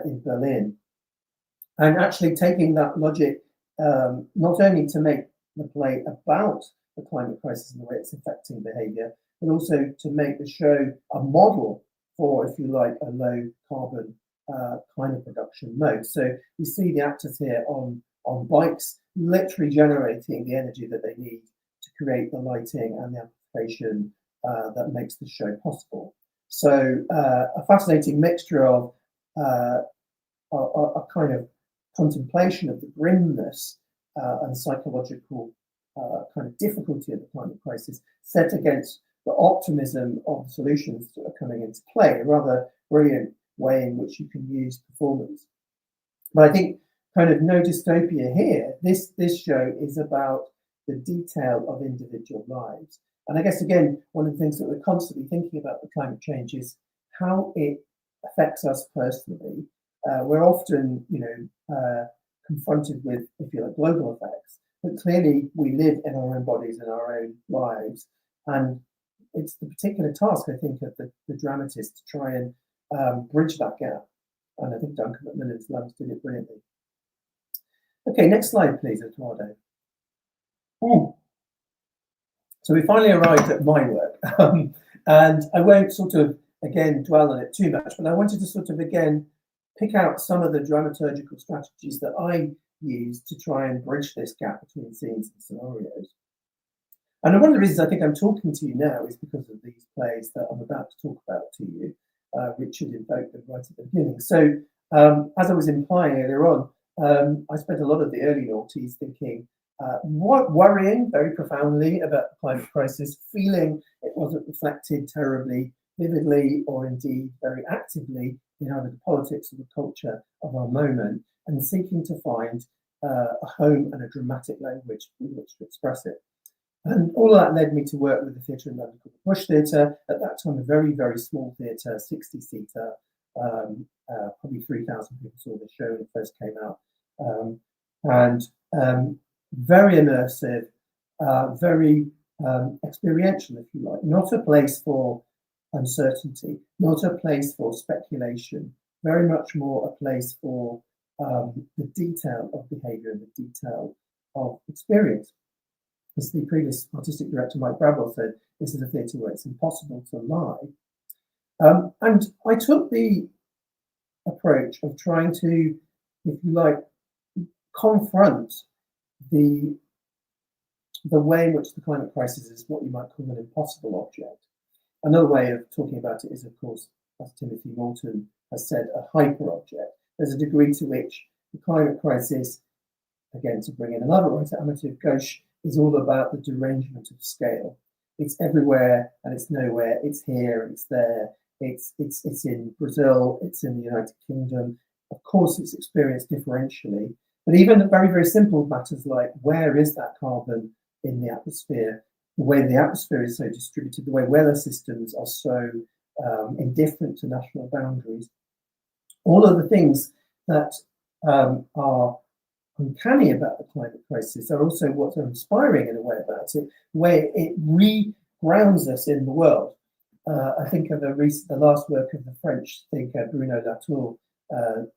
in Berlin. And actually taking that logic, not only to make the play about the climate crisis and the way it's affecting behavior, but also to make the show a model for, if you like, a low carbon kind of production mode. So you see the actors here on bikes, literally generating the energy that they need to create the lighting and the amplification that makes the show possible. So a fascinating mixture of a kind of contemplation of the grimness and psychological kind of difficulty of the climate crisis set against the optimism of the solutions that are coming into play, a rather brilliant way in which you can use performance. But I think kind of no dystopia here. This show is about the detail of individual lives. And I guess, again, one of the things that we're constantly thinking about with climate change is how it affects us personally. We're often, confronted with, if you like, global effects, but clearly we live in our own bodies and our own lives. And it's the particular task, I think, of the dramatist to try and bridge that gap. And I think Duncan Macmillan's Lumps did it brilliantly. Okay, next slide, please, Eduardo. So we finally arrived at my work. And I won't sort of, again, dwell on it too much, but I wanted to sort of, again, pick out some of the dramaturgical strategies that I use to try and bridge this gap between scenes and scenarios. And one of the reasons I think I'm talking to you now is because of these plays that I'm about to talk about to you. Richard invoked them right at the beginning. So as I was implying earlier on, I spent a lot of the early noughties thinking, worrying very profoundly about the climate crisis, feeling it wasn't reflected terribly vividly or indeed very actively in either the politics or the culture of our moment, and seeking to find a home and a dramatic language in which to express it. And all of that led me to work with the theatre in London called the Bush Theatre, at that time a very, very small theatre, 60-seater, probably 3,000 people saw the show when it first came out, and very immersive, very experiential, if you like, not a place for uncertainty, not a place for speculation, very much more a place for the detail of behaviour and the detail of experience. As the previous artistic director, Mike Bradwell, said, this is a theatre where it's impossible to lie. And I took the approach of trying to, if you like, confront the way in which the climate crisis is what you might call an impossible object. Another way of talking about it is, of course, as Timothy Morton has said, a hyper object. There's a degree to which the climate crisis, again, to bring in another writer, Amativ Ghosh, is all about the derangement of scale. It's everywhere and it's nowhere. It's here and it's there. It's in Brazil. It's in the United Kingdom. Of course, it's experienced differentially. But even the very, very simple matters like where is that carbon in the atmosphere, the way the atmosphere is so distributed, the way weather systems are so indifferent to national boundaries, all of the things that are uncanny about the climate crisis are also what's inspiring in a way about it, where it re-grounds us in the world. I think of the last work of the French thinker Bruno Latour,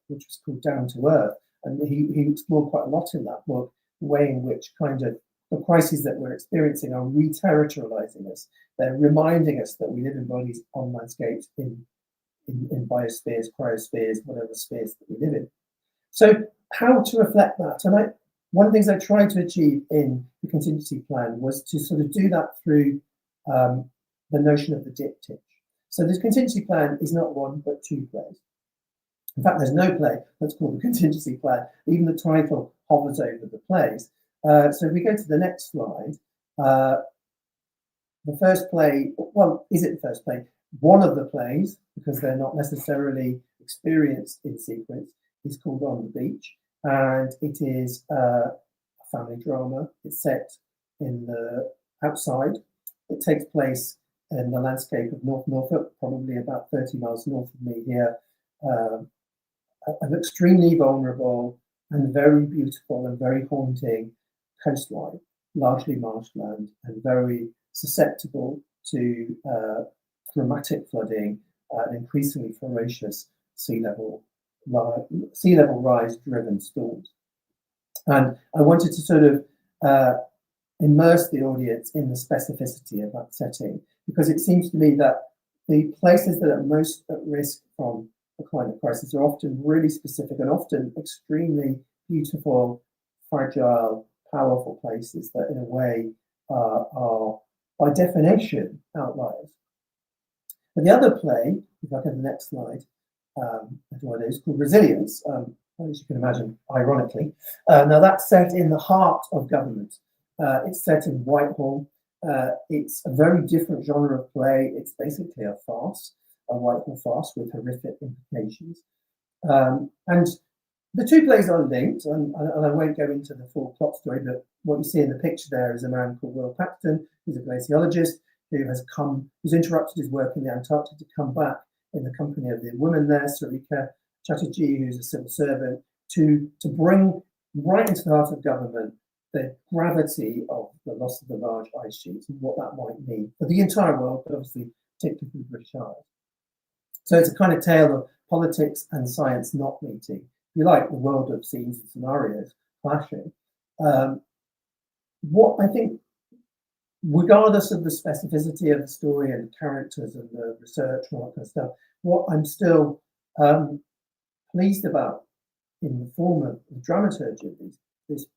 which was called Down to Earth, and he explored quite a lot in that book, the way in which kind of the crises that we're experiencing are re-territorializing us. They're reminding us that we live in bodies on landscapes, in biospheres, cryospheres, whatever spheres that we live in. So how to reflect that? And one of the things I tried to achieve in the contingency plan was to sort of do that through the notion of the diptych. So this contingency plan is not one, but two plays. In fact, there's no play that's called the contingency plan. Even the title hovers over the plays. So if we go to the next slide, the first play, well, is it the first play? One of the plays, because they're not necessarily experienced in sequence, is called On the Beach, and it is a family drama. It's set in the outside. It takes place in the landscape of North Norfolk, probably about 30 miles north of me here. An extremely vulnerable and very beautiful and very haunting coastline, largely marshland, and very susceptible to dramatic flooding and increasingly ferocious sea level rise driven storms. And I wanted to sort of immerse the audience in the specificity of that setting, because it seems to me that the places that are most at risk from the climate crisis are often really specific and often extremely beautiful, fragile, powerful places that in a way are by definition outliers. But the other play, if I go to the next slide, Eduardo, is called Resilience, as you can imagine, ironically. Now that's set in the heart of government. It's set in Whitehall. It's a very different genre of play. It's basically a farce, a Whitehall farce with horrific implications. And the two plays are linked, and I won't go into the full plot story, but what you see in the picture there is a man called Little Platoon, who's a glaciologist, who's interrupted his work in the Antarctic to come back in the company of the woman there, Sarika Chatterjee, who's a civil servant, to bring right into the heart of government the gravity of the loss of the large ice sheets and what that might mean for the entire world, but obviously particularly for the British Isles. So it's a kind of tale of politics and science not meeting. If you like, the world of scenes and scenarios clashing. What I think, regardless of the specificity of the story and characters and the research and all that kind of stuff, what I'm still pleased about in the form of the dramaturgy of this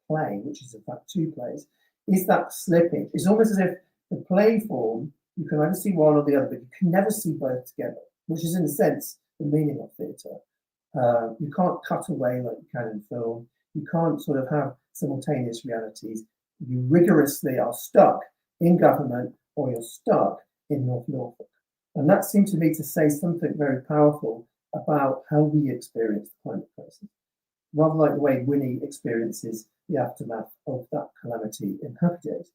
play, which is in fact two plays, is that slippage. It's almost as if the play form, you can either see one or the other, but you can never see both together, which is in a sense the meaning of theatre. You can't cut away like you can in film. You can't sort of have simultaneous realities. You rigorously are stuck in government or you're stuck in North Norfolk. And that seemed to me to say something very powerful about how we experience the climate crisis, rather like the way Winnie experiences the aftermath of that calamity in Happy Days.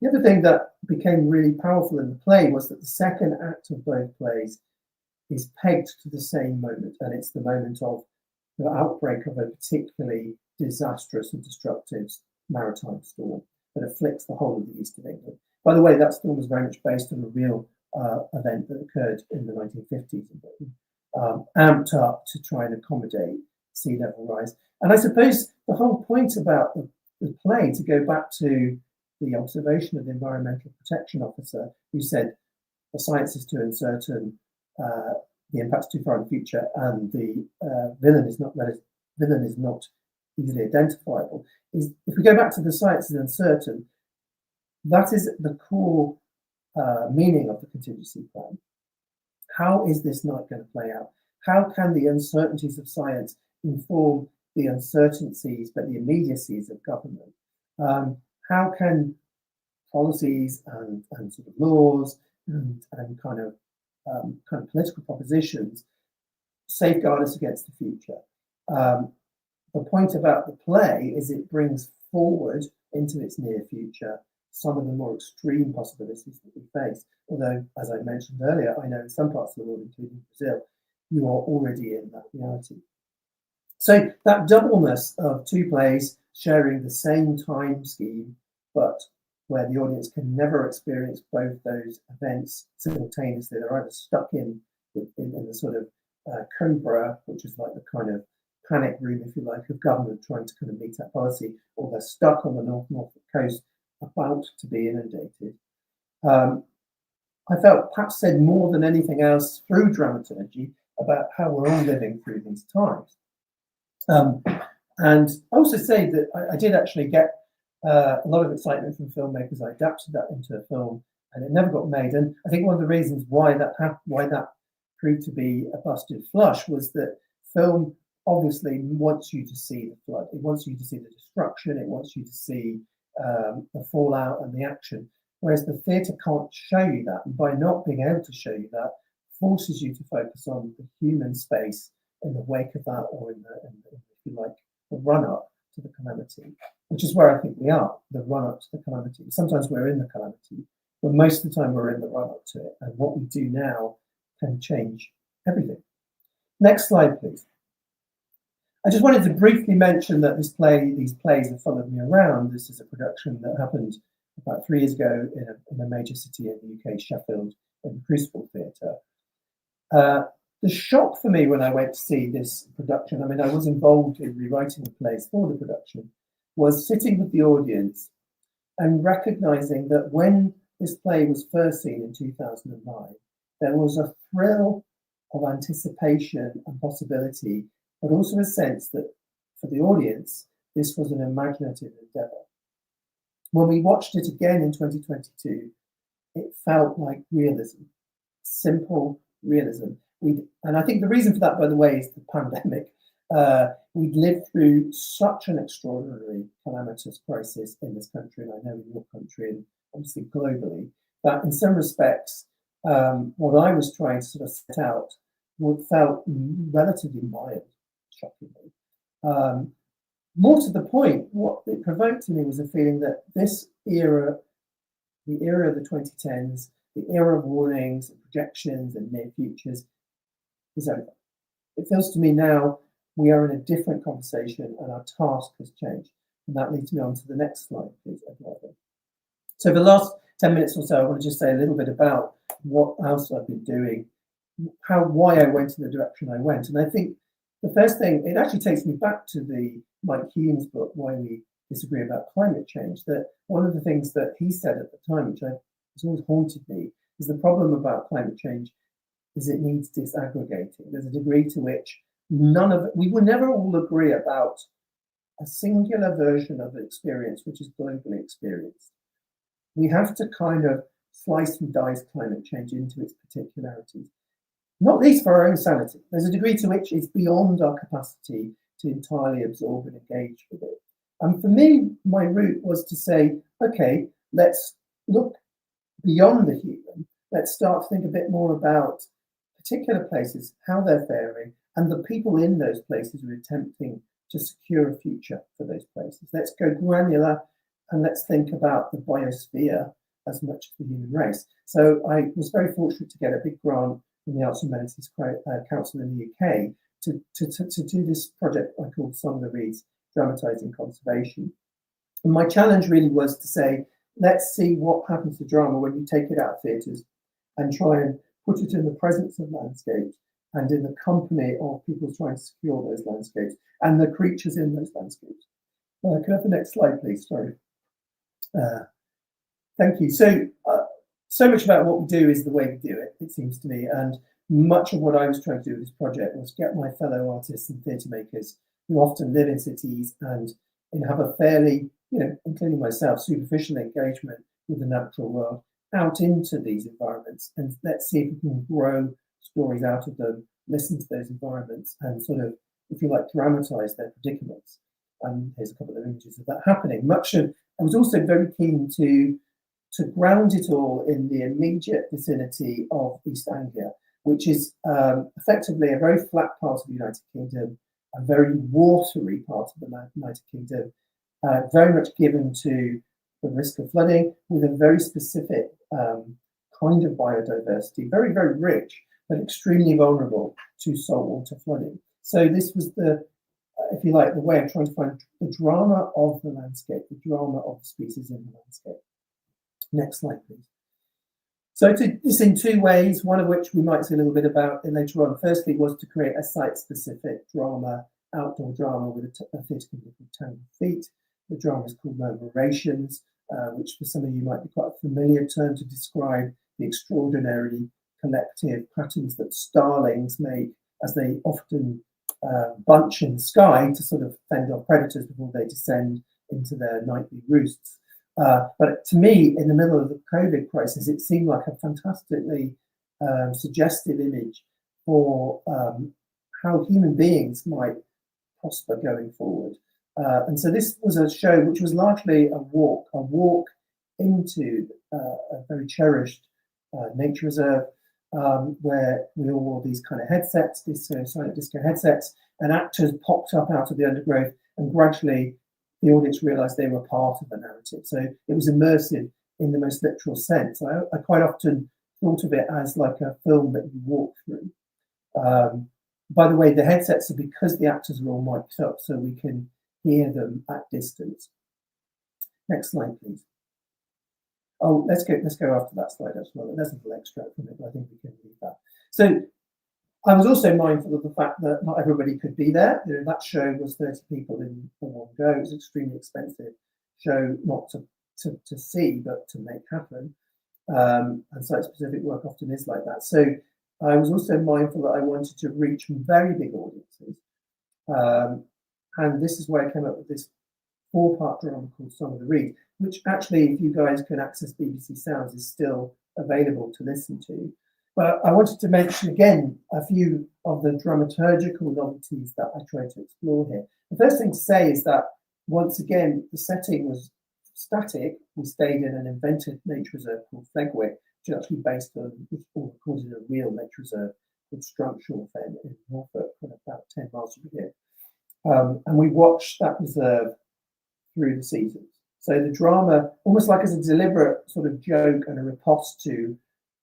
The other thing that became really powerful in the play was that the second act of both plays is pegged to the same moment, and it's the moment of the outbreak of a particularly disastrous and destructive maritime storm that afflicts the whole of the east of England. By the way, that storm was very much based on a real event that occurred in the 1950s in Britain, amped up to try and accommodate sea level rise. And I suppose the whole point about the play, to go back to the observation of the Environmental Protection Officer, who said the science is too uncertain, the impact's too far in the future, and the villain is not easily identifiable, is if we go back to the science is uncertain, that is the core meaning of the contingency plan. How is this not going to play out? How can the uncertainties of science inform the uncertainties but the immediacies of government? How can policies and sort of laws and kind of political propositions safeguard us against the future? The point about the play is it brings forward into its near future some of the more extreme possibilities that we face. Although, as I mentioned earlier, I know in some parts of the world, including Brazil, you are already in that reality. So that doubleness of two plays sharing the same time scheme, but where the audience can never experience both those events simultaneously, they're either stuck in the sort of cobra, which is like the kind of panic room, if you like, of government trying to kind of meet that policy, or they're stuck on the Norfolk coast about to be inundated. I felt perhaps said more than anything else through dramaturgy about how we're all living through these times. And I also say that I did actually get a lot of excitement from filmmakers. I adapted that into a film, and it never got made. And I think one of the reasons why that proved to be a busted flush was that film obviously wants you to see the flood. It wants you to see the destruction. It wants you to see the fallout and the action. Whereas the theatre can't show you that. And by not being able to show you that, forces you to focus on the human space in the wake of that, or in if you like, the run-up to the calamity, which is where I think we are, the run-up to the calamity. Sometimes we're in the calamity, but most of the time we're in the run-up to it. And what we do now can change everything. Next slide, please. I just wanted to briefly mention that these plays have followed me around. This is a production that happened about 3 years ago in a major city in the UK, Sheffield, in the Crucible Theatre. The shock for me when I went to see this production, I mean, I was involved in rewriting the plays for the production, was sitting with the audience and recognizing that when this play was first seen in 2009, there was a thrill of anticipation and possibility, but also a sense that for the audience, this was an imaginative endeavor. When we watched it again in 2022, it felt like realism, simple realism. And I think the reason for that, by the way, is the pandemic. We'd lived through such an extraordinary calamitous crisis in this country, and I know in your country, and obviously globally, that in some respects, what I was trying to sort of set out felt relatively mild, shockingly. More to the point, what it provoked in me was a feeling that this era, the era of the 2010s, the era of warnings and projections and near futures, is over. It feels to me now we are in a different conversation and our task has changed. And that leads me on to the next slide, please, Eduardo. So for the last 10 minutes or so, I want to just say a little bit about what else I've been doing, why I went in the direction I went. And I think the first thing, it actually takes me back to the Mike Hume's book, Why We Disagree About Climate Change, that one of the things that he said at the time, which has always haunted me, is the problem about climate change is it needs disaggregating. There's a degree to which we will never all agree about a singular version of the experience which is globally experienced. We have to kind of slice and dice climate change into its particularities, not least for our own sanity. There's a degree to which it's beyond our capacity to entirely absorb and engage with it. And for me, my route was to say, okay, let's look beyond the human. Let's start to think a bit more about particular places, how they're faring, and the people in those places who are attempting to secure a future for those places. Let's go granular and let's think about the biosphere as much as the human race. So I was very fortunate to get a big grant from the Arts and Humanities Council in the UK to do this project I called Song of the Reeds, Dramatising Conservation. And my challenge really was to say, let's see what happens to drama when you take it out of theatres and try and put it in the presence of landscapes and in the company of people trying to secure those landscapes and the creatures in those landscapes. Can I have the next slide, please? Sorry. Thank you. So much about what we do is the way we do it, it seems to me. And much of what I was trying to do with this project was get my fellow artists and theatre makers who often live in cities and have a fairly, including myself, superficial engagement with the natural world out into these environments. And let's see if we can grow stories out of them, listen to those environments and sort of, if you like, dramatise their predicaments. Here's a couple of images of that happening. I was also very keen to ground it all in the immediate vicinity of East Anglia, which is effectively a very flat part of the United Kingdom, a very watery part of the United Kingdom, very much given to the risk of flooding, with a very specific kind of biodiversity, very, very rich, but extremely vulnerable to saltwater flooding. So this was if you like, the way of trying to find the drama of the landscape, the drama of the species in the landscape. Next slide, please. So I did this in two ways, one of which we might see a little bit about later on. Firstly was to create a site-specific drama, outdoor drama with a theatre company called Tangled Feet. The drama is called Murmurations, which for some of you might be quite a familiar term to describe the extraordinary collective patterns that starlings make as they often bunch in the sky to sort of fend off predators before they descend into their nightly roosts. But to me, in the middle of the COVID crisis, it seemed like a fantastically suggestive image for how human beings might prosper going forward. And so this was a show which was largely a walk into a very cherished nature reserve, where we all wore these kind of headsets, these silent disco headsets, and actors popped up out of the undergrowth, and gradually the audience realised they were part of the narrative. So it was immersive in the most literal sense. I quite often thought of it as like a film that you walk through. By the way, the headsets are because the actors are all mic'd up, so we can hear them at distance. Next slide, please. Oh, let's go after that slide as well. There's a little extract from it, but I think we can leave that. So I was also mindful of the fact that not everybody could be there. That show was 30 people in one go. It was an extremely expensive show, not to see, but to make happen. And site-specific work often is like that. So I was also mindful that I wanted to reach very big audiences. And this is where I came up with this 4-part drama called Song of the Reed, which actually, if you guys can access BBC Sounds, is still available to listen to. But I wanted to mention again a few of the dramaturgical novelties that I tried to explore here. The first thing to say is that, once again, the setting was static. We stayed in an invented nature reserve called Flegwick, which is actually based on, it's all recorded in a real nature reserve called Strumpshaw Fen in Norfolk, about 10 miles from here. And we watched that reserve through the seasons. So the drama, almost like as a deliberate sort of joke and a riposte to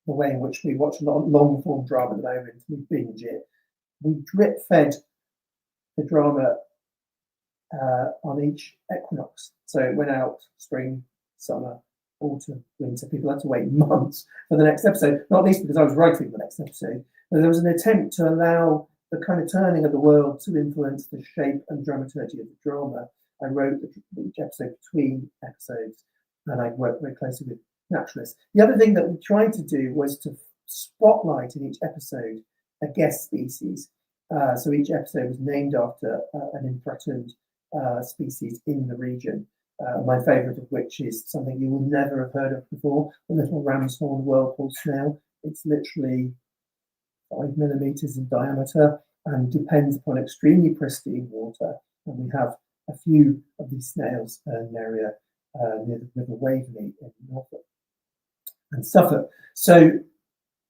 the way in which we watch a lot of long form drama at the moment, we binge it. We drip fed the drama on each equinox. So it went out spring, summer, autumn, winter. People had to wait months for the next episode, not least because I was writing the next episode. But there was an attempt to allow the kind of turning of the world to influence the shape and dramaturgy of the drama. I wrote each episode between episodes, and I worked very closely with naturalists. The other thing that we tried to do was to spotlight in each episode a guest species. So each episode was named after an important species in the region. My favourite of which is something you will never have heard of before, the little ram's horn whirlpool snail. It's literally 5 millimeters in diameter and depends upon extremely pristine water. And we have a few of these snails in an area near the River Waveney in Norfolk and Suffolk. So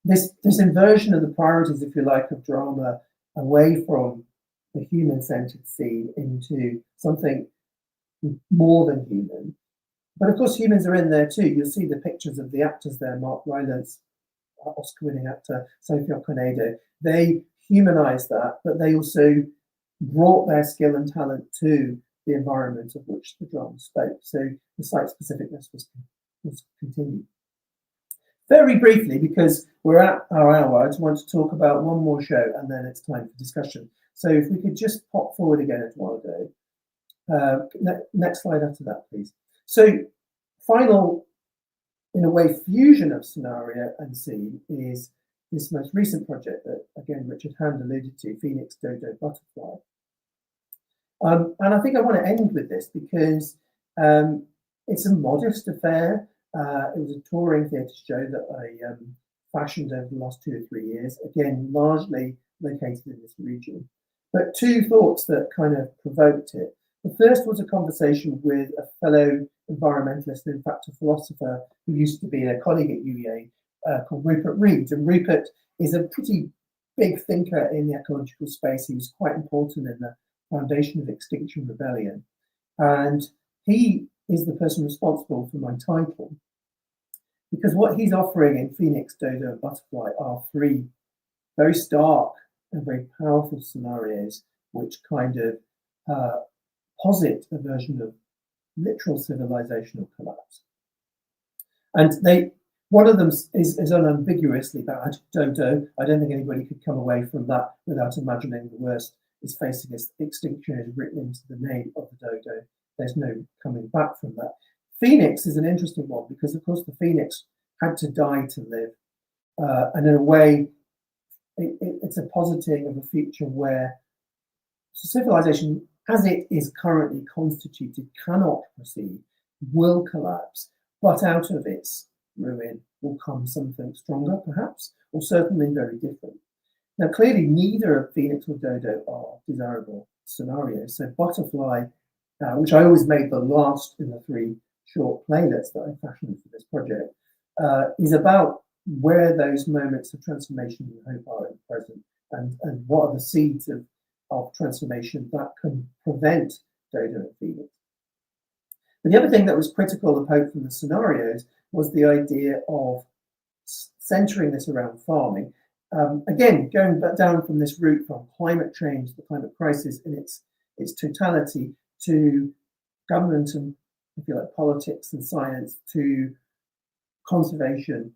this inversion of the priorities, if you like, of drama away from the human-centered scene into something more than human. But of course, humans are in there too. You'll see the pictures of the actors there, Mark Rylance, Oscar-winning actor, Sophie Okonedo. They humanized that, but they also brought their skill and talent to the environment of which the drama spoke. So the site-specificness was continued. Very briefly, because we're at our hour, I just want to talk about one more show and then it's time for discussion. So if we could just pop forward again, Eduardo. Next slide after that, please. So final, in a way, fusion of scenario and scene is this most recent project that, again, Richard Hand alluded to, Phoenix Dodo Butterfly. And I think I want to end with this because it's a modest affair. It was a touring theatre show that I fashioned over the last 2 or 3 years, again, largely located in this region. But 2 thoughts that kind of provoked it. The first was a conversation with a fellow environmentalist, and in fact a philosopher who used to be a colleague at UEA called Rupert Reed. And Rupert is a pretty big thinker in the ecological space. He was quite important in the foundation of Extinction Rebellion. And he is the person responsible for my title. Because what he's offering in Phoenix, Dodo and Butterfly are 3 very stark and very powerful scenarios which kind of posit a version of literal civilizational collapse. And one of them is unambiguously bad, Dodo. I don't think anybody could come away from that without imagining the worst is facing us. Extinction is written into the name of the dodo. There's no coming back from that. Phoenix is an interesting one because, of course, the phoenix had to die to live. And in a way, it's a positing of a future where civilization, as it is currently constituted, cannot proceed, will collapse, but out of its ruin will come something stronger, perhaps, or certainly very different. Now, clearly, neither of Phoenix or Dodo are desirable scenarios. So Butterfly, which I always made the last in the 3 short playlets that I fashioned for this project, is about where those moments of transformation and hope are in the present, and what are the seeds of transformation that can prevent Dodo and Phoenix. But the other thing that was critical of hope from the scenarios was the idea of centering this around farming. Again, going back down from this route from climate change, the climate crisis in its totality, to government and, if you like, politics and science, to conservation.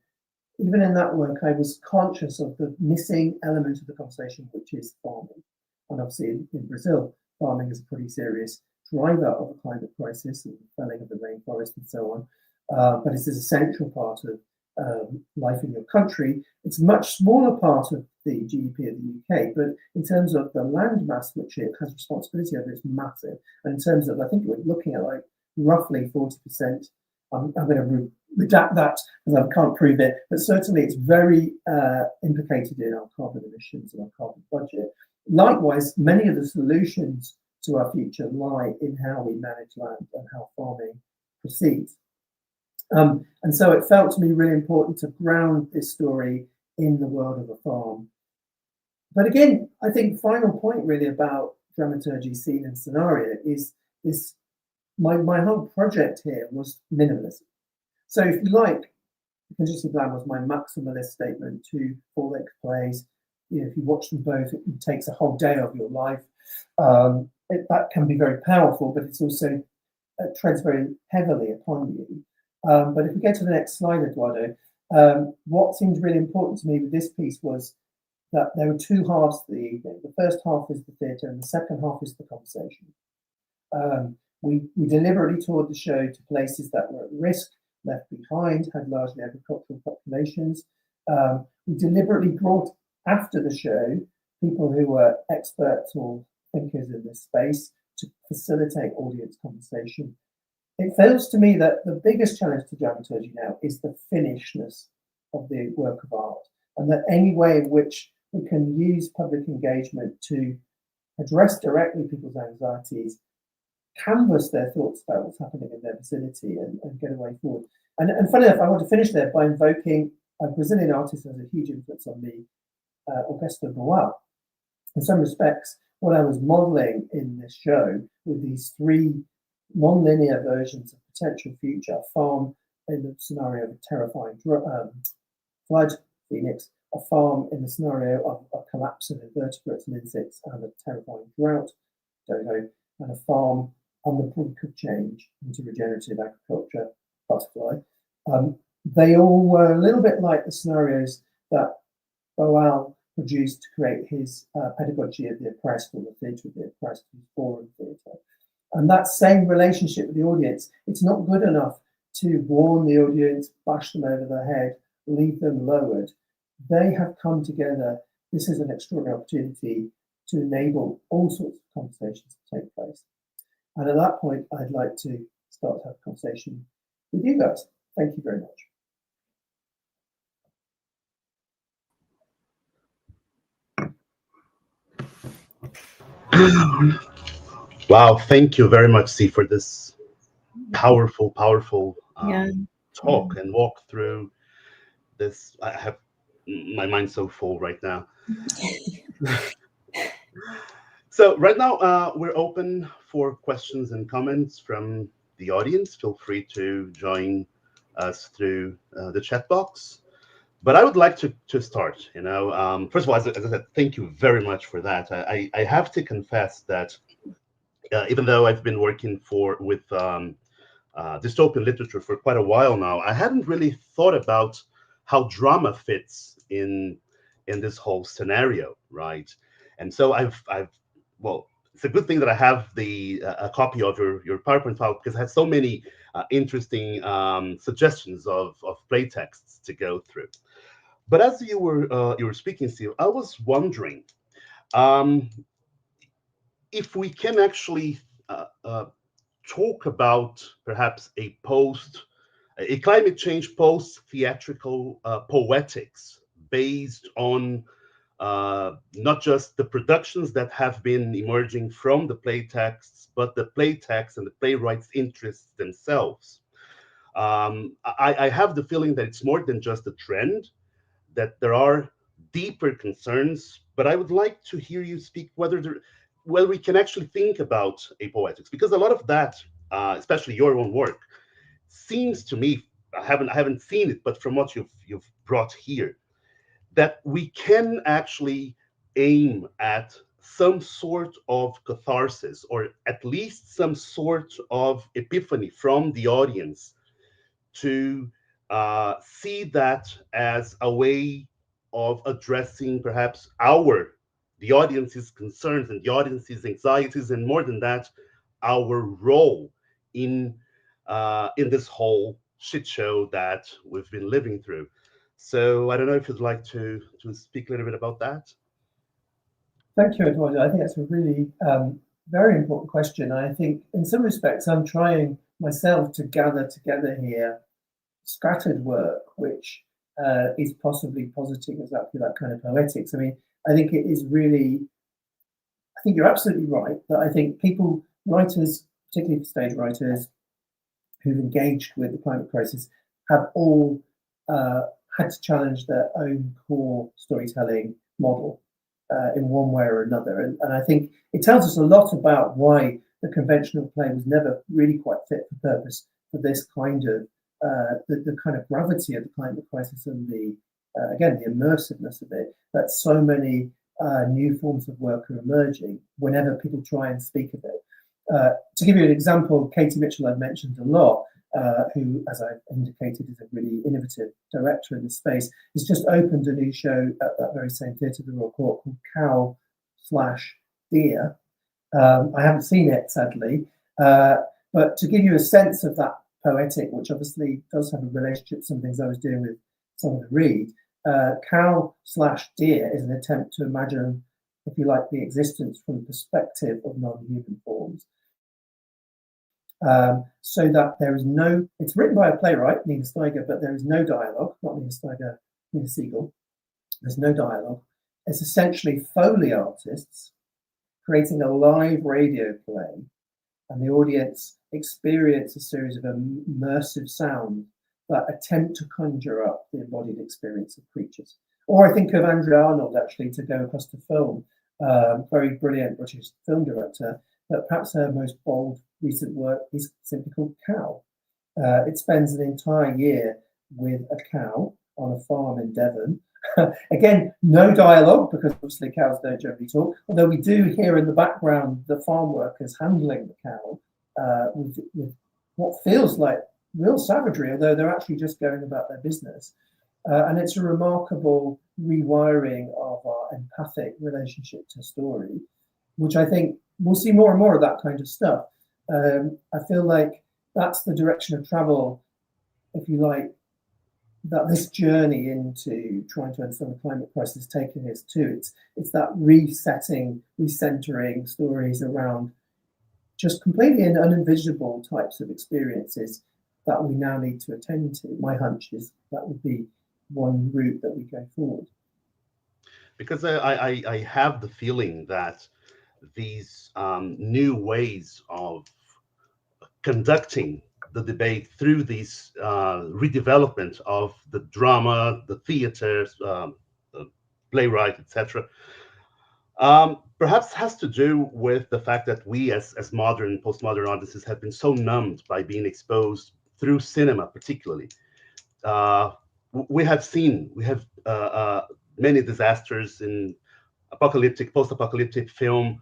Even in that work, I was conscious of the missing element of the conversation, which is farming. And obviously in Brazil, farming is a pretty serious driver of a climate crisis and felling of the rainforest and so on. But it's an essential part of life in your country. It's a much smaller part of the GDP of the UK, but in terms of the land mass which it has responsibility over, it's massive. And in terms of, I think we're looking at like roughly 40%. I'm going to redact that because I can't prove it, but certainly it's very implicated in our carbon emissions and our carbon budget. Likewise, many of the solutions to our future lie in how we manage land and how farming proceeds. And so it felt to me really important to ground this story in the world of a farm. But again, I think final point really about dramaturgy, scene and scenario is this. My whole project here was minimalism. So if you like, the Contingency Plan was my maximalist statement to 4-length plays. If you watch them both, it takes a whole day of your life. That can be very powerful, but it's also treads very heavily upon you. But if we go to the next slide, Eduardo, what seemed really important to me with this piece was that there were two halves to the evening. The first half is the theatre, and the second half is the conversation. We deliberately toured the show to places that were at risk, left behind, had largely agricultural populations. We deliberately brought, after the show, people who were experts or thinkers in this space to facilitate audience conversation. It feels to me that the biggest challenge to dramaturgy now is the finishedness of the work of art, and that any way in which we can use public engagement to address directly people's anxieties, canvas their thoughts about what's happening in their vicinity, and get a way forward. And funny enough, I want to finish there by invoking a Brazilian artist who has a huge influence on me, Augusto Boal. In some respects, what I was modeling in this show with these three non-linear versions of potential future: a farm in the scenario of a terrifying flood, Phoenix; a farm in the scenario of a collapse of invertebrates and insects and a terrifying drought, Dodo; and a farm on the brink of change into regenerative agriculture, Butterfly. They all were a little bit like the scenarios that Boal produced to create his Pedagogy of the Oppressed, or the Theatre of the Oppressed, his forum theatre. And that same relationship with the audience, it's not good enough to warn the audience, bash them over the head, leave them lowered. They have come together. This is an extraordinary opportunity to enable all sorts of conversations to take place. And at that point, I'd like to start to have a conversation with you guys. Thank you very much. Wow, thank you very much, C, for this powerful talk and walk through this. I have my mind so full right now. So right now, we're open for questions and comments from the audience. Feel free to join us through the chat box. But I would like to start, first of all, as I said, thank you very much for that. I have to confess that even though I've been working with dystopian literature for quite a while now, I hadn't really thought about how drama fits in this whole scenario, right? And so well, it's a good thing that I have a copy of your PowerPoint file, because it has so many interesting suggestions of play texts to go through. But as you were speaking, Steve, I was wondering if we can actually talk about perhaps a climate change post-theatrical poetics based on not just the productions that have been emerging from the play texts, but the play texts and the playwrights' interests themselves. I have the feeling that it's more than just a trend, that there are deeper concerns, but I would like to hear you speak whether we can actually think about a poetics, because a lot of that, especially your own work, seems to me, I haven't seen it, but from what you've brought here, that we can actually aim at some sort of catharsis, or at least some sort of epiphany from the audience, to see that as a way of addressing perhaps the audience's concerns and the audience's anxieties, and more than that, our role in this whole shit show that we've been living through. So I don't know if you'd like to speak a little bit about that. Thank you, Eduardo. I think that's a really very important question. I think in some respects, I'm trying myself to gather together here scattered work, which is possibly positing exactly that kind of poetics. I mean, I think it is really, I think you're absolutely right, that I think writers, particularly stage writers, who've engaged with the climate crisis, have all had to challenge their own core storytelling model. in one way or another. And I think it tells us a lot about why the conventional play was never really quite fit for purpose for this kind of the kind of gravity of the climate crisis and the again the immersiveness of it. That so many new forms of work are emerging whenever people try and speak of it. To give you an example, Katie Mitchell I've mentioned a lot, who, as I've indicated, is a really innovative director in this space, has just opened a new show at that very same theatre, the Royal Court, called Cow/Deer. I haven't seen it, sadly, but to give you a sense of that poetic, which obviously does have a relationship to some things I was doing with some of the read, Cow/Deer is an attempt to imagine, if you like, the existence from the perspective of non-human forms. So that there is no, it's written by a playwright, Nina Steiger, but there is no dialogue, not Nina Steiger, Nina Siegel. There's no dialogue. It's essentially Foley artists creating a live radio play, and the audience experience a series of immersive sounds that attempt to conjure up the embodied experience of creatures. Or I think of Andrea Arnold, actually, to go across to film, very brilliant British film director, but perhaps her most bold recent work is simply called Cow. It spends an entire year with a cow on a farm in Devon. Again, no dialogue, because obviously cows don't generally talk, although we do hear in the background the farm workers handling the cow with what feels like real savagery, although they're actually just going about their business. And it's a remarkable rewiring of our empathic relationship to story, which I think we'll see more and more of that kind of stuff. I feel like that's the direction of travel, if you like, that this journey into trying to understand the climate crisis is taking us to. It's that resetting, recentering stories around just completely uninvisible types of experiences that we now need to attend to. My hunch is that would be one route that we go forward. Because I have the feeling that these new ways of conducting the debate through these redevelopment of the drama, the theaters, the playwright, etc., perhaps has to do with the fact that we as modern, postmodern audiences have been so numbed by being exposed through cinema, particularly. We have many disasters in apocalyptic, post-apocalyptic film.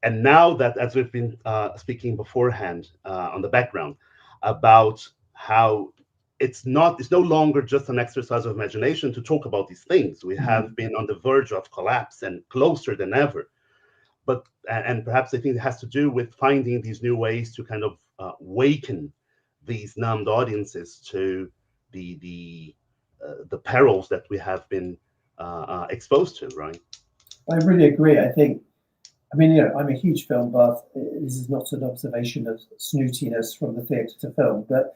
And now that, as we've been speaking beforehand on the background, about how it's no longer just an exercise of imagination to talk about these things. We have been on the verge of collapse and closer than ever. But and perhaps I think it has to do with finding these new ways to kind of waken these numbed audiences to the perils that we have been exposed to, right? I really agree. I mean, I'm a huge film buff. This is not an observation of snootiness from the theatre to film, but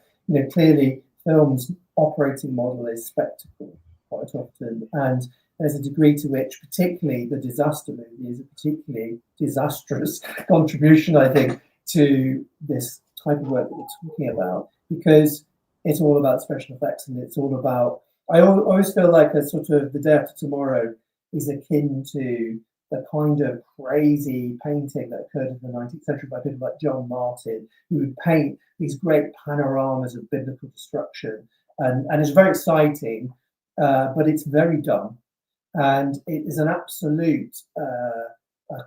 clearly film's operating model is spectacle quite often, and there's a degree to which, particularly the disaster movie, is a particularly disastrous contribution, I think, to this type of work that we're talking about, because it's all about special effects, and it's all about. I always feel like a sort of The Day After Tomorrow is akin to the kind of crazy painting that occurred in the 19th century by people like John Martin, who would paint these great panoramas of biblical destruction. And it's very exciting, but it's very dumb. And it is an absolute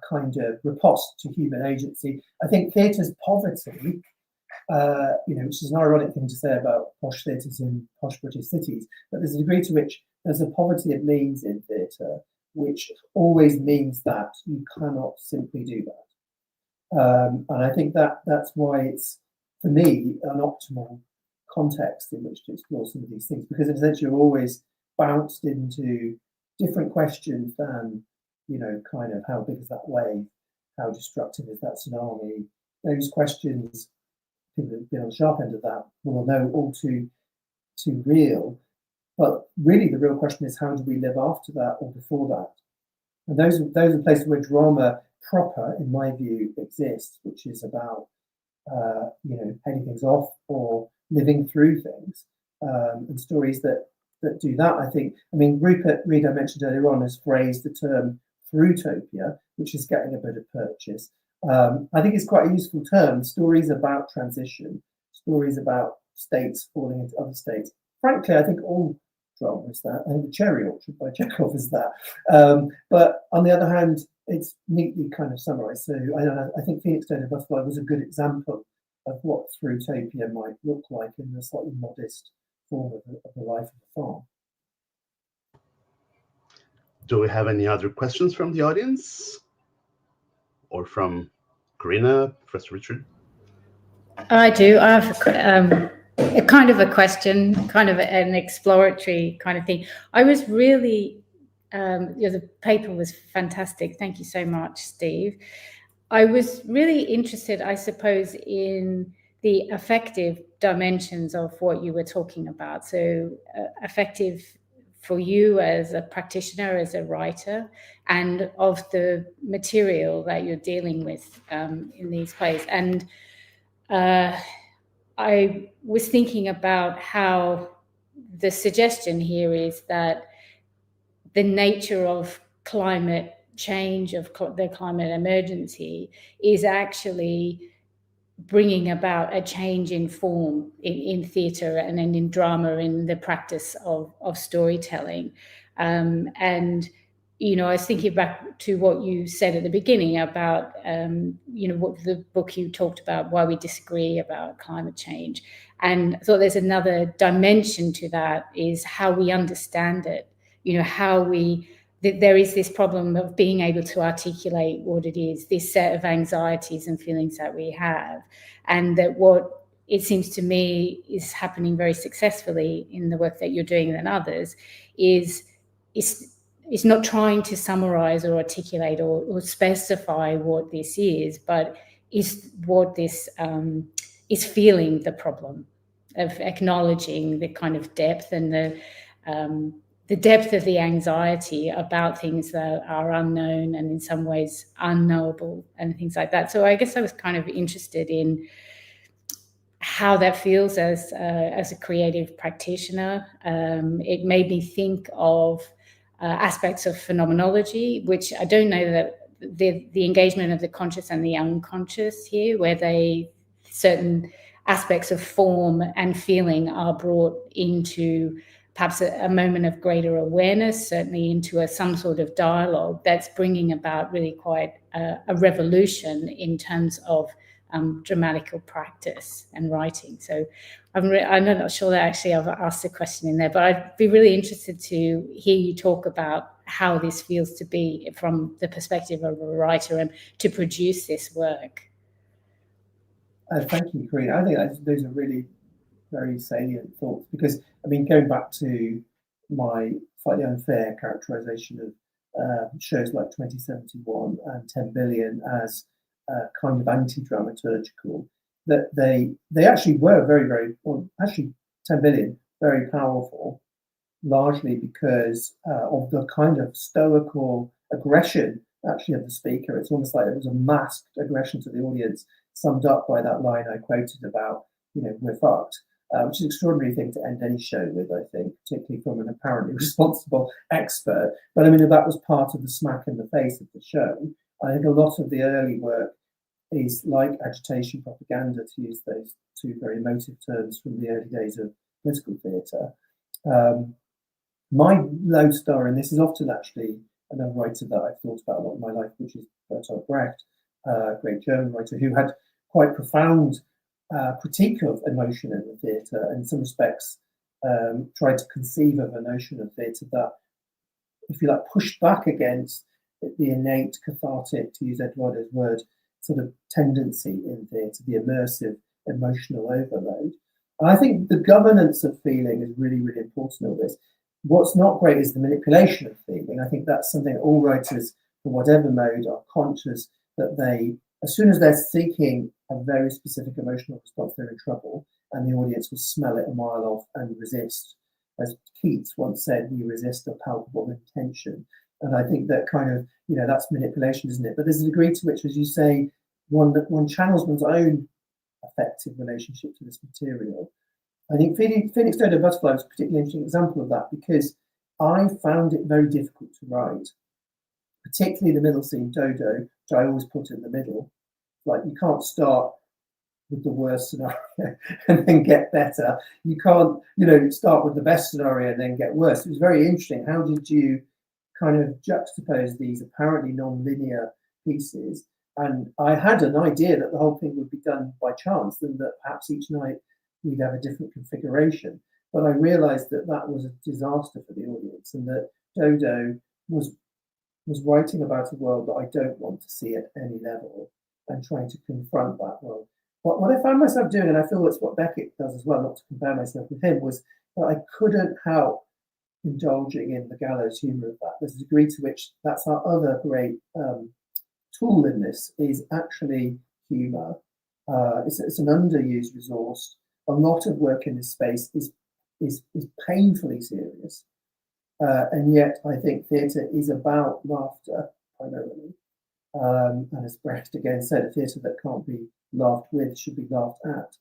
kind of riposte to human agency. I think theatre's poverty, which is an ironic thing to say about posh theatres in posh British cities, but there's a degree to which there's a poverty of means in theatre, which always means that you cannot simply do that. And I think that's why it's, for me, an optimal context in which to explore some of these things, because essentially you're always bounced into different questions than, kind of how big is that wave, how destructive is that tsunami. Those questions, people who've been on the sharp end of that will know all too real. But really, the real question is, how do we live after that or before that? And those are places where drama proper, in my view, exists, which is about, heading things off or living through things, and stories that do that. I think, Rupert Reed, I mentioned earlier on, has phrased the term Throughtopia, which is getting a bit of purchase. I think it's quite a useful term. Stories about transition, stories about states falling into other states. Frankly, I think all drama is that. I think the Cherry Orchard by Chekhov is that. But on the other hand, it's neatly kind of summarized. So I think Phoenix Down Butterfly was a good example of what Throughtopia might look like in a slightly modest form of the life of a farm. Do we have any other questions from the audience? Or from Karina, Professor Richard? I do. I have a kind of a question, kind of an exploratory kind of thing. I was really, the paper was fantastic. Thank you so much, Steve. I was really interested, I suppose, in the affective dimensions of what you were talking about. So affective for you as a practitioner, as a writer, and of the material that you're dealing with in these plays. And I was thinking about how the suggestion here is that the nature of climate change, of the climate emergency, is actually bringing about a change in form in theatre and in drama, in the practice of storytelling. And, you know, I was thinking back to what you said at the beginning about, you know, what the book you talked about, why we disagree about climate change. And I thought there's another dimension to that, is how we understand it, you know, how there is this problem of being able to articulate what it is, this set of anxieties and feelings that we have, and that what it seems to me is happening very successfully in the work that you're doing and others is not trying to summarize or articulate or specify what this is, but is what this is feeling the problem, of acknowledging the kind of depth and the depth of the anxiety about things that are unknown and in some ways unknowable and things like that. So I guess I was kind of interested in how that feels as a creative practitioner. It made me think of aspects of phenomenology, which I don't know that the engagement of the conscious and the unconscious here, where certain aspects of form and feeling are brought into perhaps a moment of greater awareness, certainly into some sort of dialogue that's bringing about really quite a revolution in terms of dramatical practice and writing. So I'm not sure that actually I've asked a question in there, but I'd be really interested to hear you talk about how this feels to be from the perspective of a writer and to produce this work. Thank you, Karina. I think those are really very salient thoughts, because I mean, going back to my slightly unfair characterization of shows like 2071 and 10 Billion as kind of anti-dramaturgical, that they actually were very, very, well, actually 10 Billion, very powerful, largely because of the kind of stoical aggression actually of the speaker. It's almost like it was a masked aggression to the audience, summed up by that line I quoted about, you know, we're fucked. Which is an extraordinary thing to end any show with, I think, particularly from an apparently responsible expert. But I mean, that was part of the smack in the face of the show. I think a lot of the early work is like agitation propaganda, to use those two very emotive terms from the early days of political theatre. My lodestar, and this is often actually another writer that I've thought about a lot in my life, which is Bertolt Brecht, a great German writer who had quite profound critique of emotion in the theatre, and in some respects tried to conceive of a notion of theatre that, if you like, pushed back against the innate cathartic, to use Eduardo's word, sort of tendency in theatre, the immersive emotional overload. And I think the governance of feeling is really, really important in all this. What's not great is the manipulation of feeling. I think that's something all writers, from whatever mode, are conscious that they, as soon as they're seeking a very specific emotional response, they're in trouble, and the audience will smell it a mile off and resist. As Keats once said, we resist a palpable intention. And I think that kind of, you know, that's manipulation, isn't it? But there's a degree to which, as you say, one channels one's own affective relationship to this material. I think Phoenix Dodo Butterfly was a particularly interesting example of that, because I found it very difficult to write. particularly the middle scene, Dodo, which I always put in the middle. Like, you can't start with the worst scenario and then get better. You can't, start with the best scenario and then get worse. It was very interesting. How did you kind of juxtapose these apparently non-linear pieces? And I had an idea that the whole thing would be done by chance, and that perhaps each night we'd have a different configuration. But I realized that that was a disaster for the audience, and that Dodo was writing about a world that I don't want to see at any level, and trying to confront that world. What I found myself doing, and I feel that's what Beckett does as well, not to compare myself with him, was that I couldn't help indulging in the gallows humour of that. There's a degree to which that's our other great tool in this, is actually humour. It's an underused resource. A lot of work in this space is painfully serious. And yet I think theatre is about laughter primarily. And as Brecht again said, a theatre that can't be laughed with should be laughed at.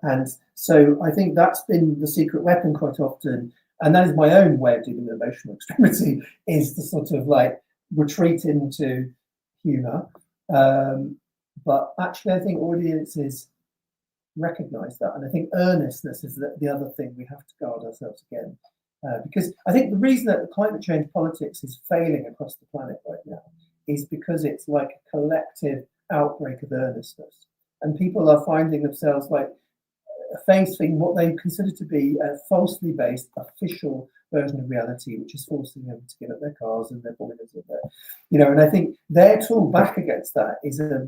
And so I think that's been the secret weapon quite often. And that is my own way of dealing with emotional extremity, is to sort of like retreat into humour. But actually I think audiences recognise that. And I think earnestness is the other thing we have to guard ourselves against. Because I think the reason that the climate change politics is failing across the planet right now is because it's like a collective outbreak of earnestness. And people are finding themselves like facing what they consider to be a falsely based official version of reality, which is forcing them to give up their cars and their boilers and their, and I think their tool back against that is a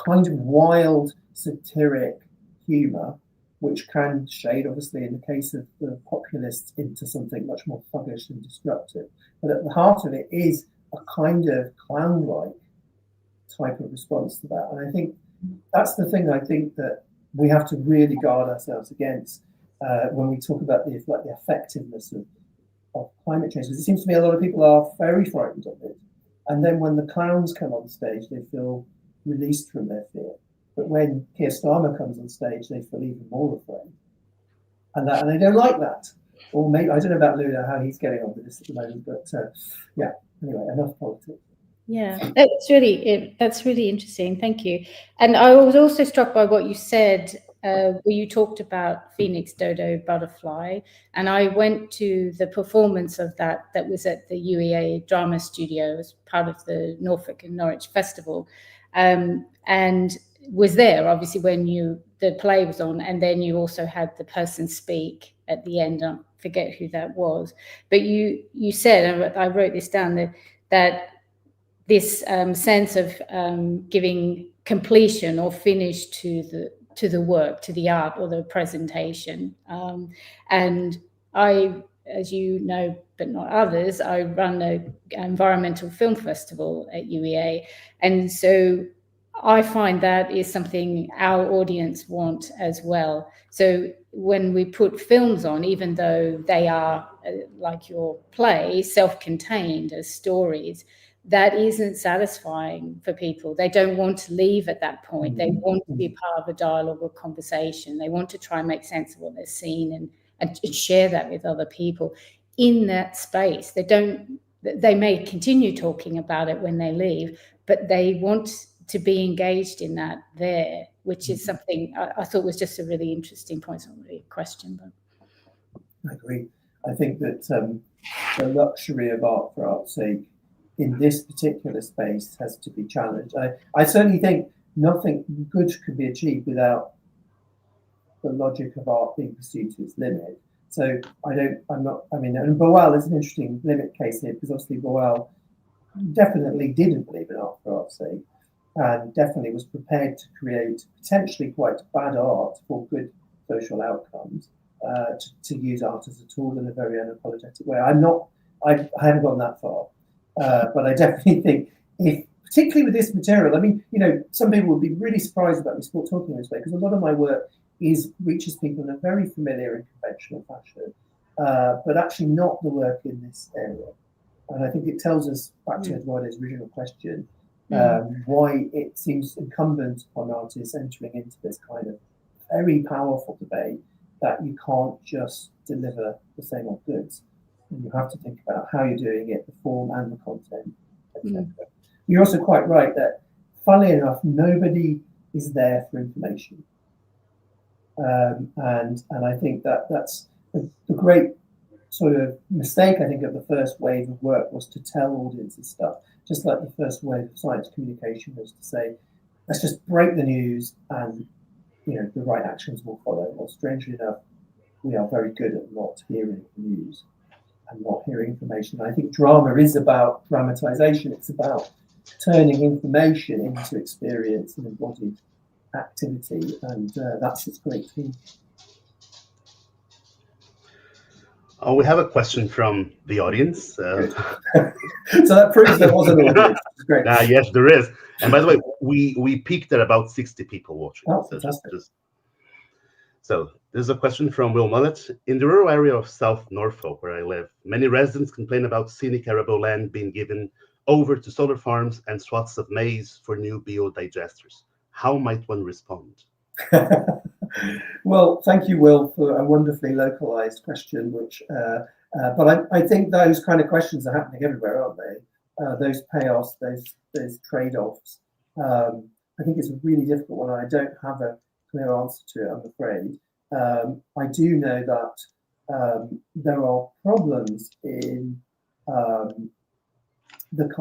kind of wild satiric humour, which can shade, obviously, in the case of the populists, into something much more thuggish and destructive. But at the heart of it is a kind of clown-like type of response to that. And I think that's the thing I think that we have to really guard ourselves against when we talk about the effectiveness of climate change. Because it seems to me a lot of people are very frightened of it. And then when the clowns come on stage, they feel released from their fear. But when Keir Starmer comes on stage, they feel even more afraid. And they don't like that. Or maybe, I don't know about Luna, how he's getting on with this at the moment, but yeah, anyway, enough politics. Yeah, that's really interesting. Thank you. And I was also struck by what you said, where you talked about Phoenix Dodo Butterfly, and I went to the performance of that was at the UEA Drama Studio as part of the Norfolk and Norwich Festival, and was there obviously when the play was on, and then you also had the person speak at the end. I forget who that was, but you said, and I wrote this down, that this sense of giving completion or finish to the work, to the art or the presentation. And I, as you know, but not others, I run an environmental film festival at UEA. And so I find that is something our audience want as well. So when we put films on, even though they are, like your play, self-contained as stories, that isn't satisfying for people. They don't want to leave at that point. They want to be part of a dialogue or conversation. They want to try and make sense of what they're seeing and share that with other people in that space. They may continue talking about it when they leave, but they want to be engaged in that there, which is something I thought was just a really interesting point. It's not really a question, but I agree. I think that the luxury of art for art's sake in this particular space has to be challenged. I certainly think nothing good can be achieved without the logic of art being pursued to its limit. So and Boal is an interesting limit case here, because obviously Boal definitely didn't believe in art for art's sake, and definitely was prepared to create potentially quite bad art for good social outcomes, to use art as a tool in a very unapologetic way. I haven't gone that far. But I definitely think, particularly with this material, I mean, some people would be really surprised about me talking this way, because a lot of my work reaches people in a very familiar and conventional fashion, but actually not the work in this area. And I think it tells us, back to Eduardo's original question, why it seems incumbent on artists entering into this kind of very powerful debate that you can't just deliver the same old goods. and you have to think about how you're doing it, the form and the content, etc. You're also quite right that, funnily enough, nobody is there for information. And I think that's the great sort of mistake, I think, of the first wave of work was to tell audiences stuff, just like the first wave of science communication was to say, let's just break the news and, you know, the right actions will follow. Well, strangely enough, we are very good at not hearing the news and not hearing information. I think drama is about dramatization. It's about turning information into experience and embodied activity, and that's its great theme. Oh, we have a question from the audience. So that proves there was an audience. Great. Yes, there is. And by the way, we peaked at about 60 people watching. Oh, fantastic. So there's a question from Will Mullet. In the rural area of South Norfolk, where I live, many residents complain about scenic arable land being given over to solar farms and swaths of maize for new biodigesters. How might one respond? Well, thank you, Will, for a wonderfully localized question, which, but I think those kind of questions are happening everywhere, aren't they? Those payoffs, those trade-offs. I think it's a really difficult one. I don't have a clear answer to it, I'm afraid. I do know that there are problems in the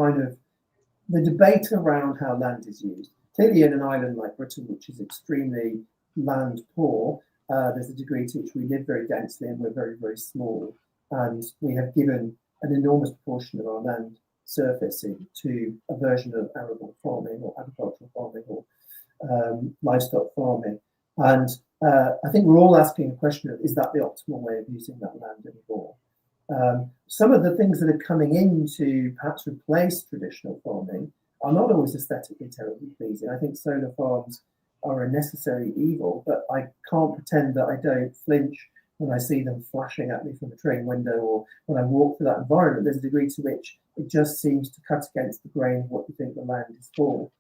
debate around how land is used. Clearly, in an island like Britain, which is extremely land poor, there's a degree to which we live very densely and we're very, very small. And we have given an enormous proportion of our land surface to a version of arable farming or agricultural farming or livestock farming. And I think we're all asking the question of, is that the optimal way of using that land anymore? Some of the things that are coming in to perhaps replace traditional farming are not always aesthetically terribly pleasing. I think solar farms are a necessary evil, but I can't pretend that I don't flinch when I see them flashing at me from a train window or when I walk through that environment. There's a degree to which it just seems to cut against the grain of what you think the land is for.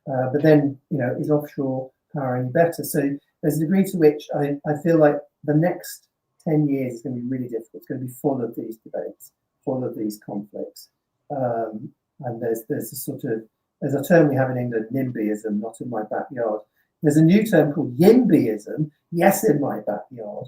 But then, you know, is offshore power any better? So there's a degree to which I feel like the next 10 years is going to be really difficult. It's going to be full of these debates, full of these conflicts. And there's a term we have in England, NIMBYism, not in my backyard. There's a new term called YIMBYism, yes, in my backyard,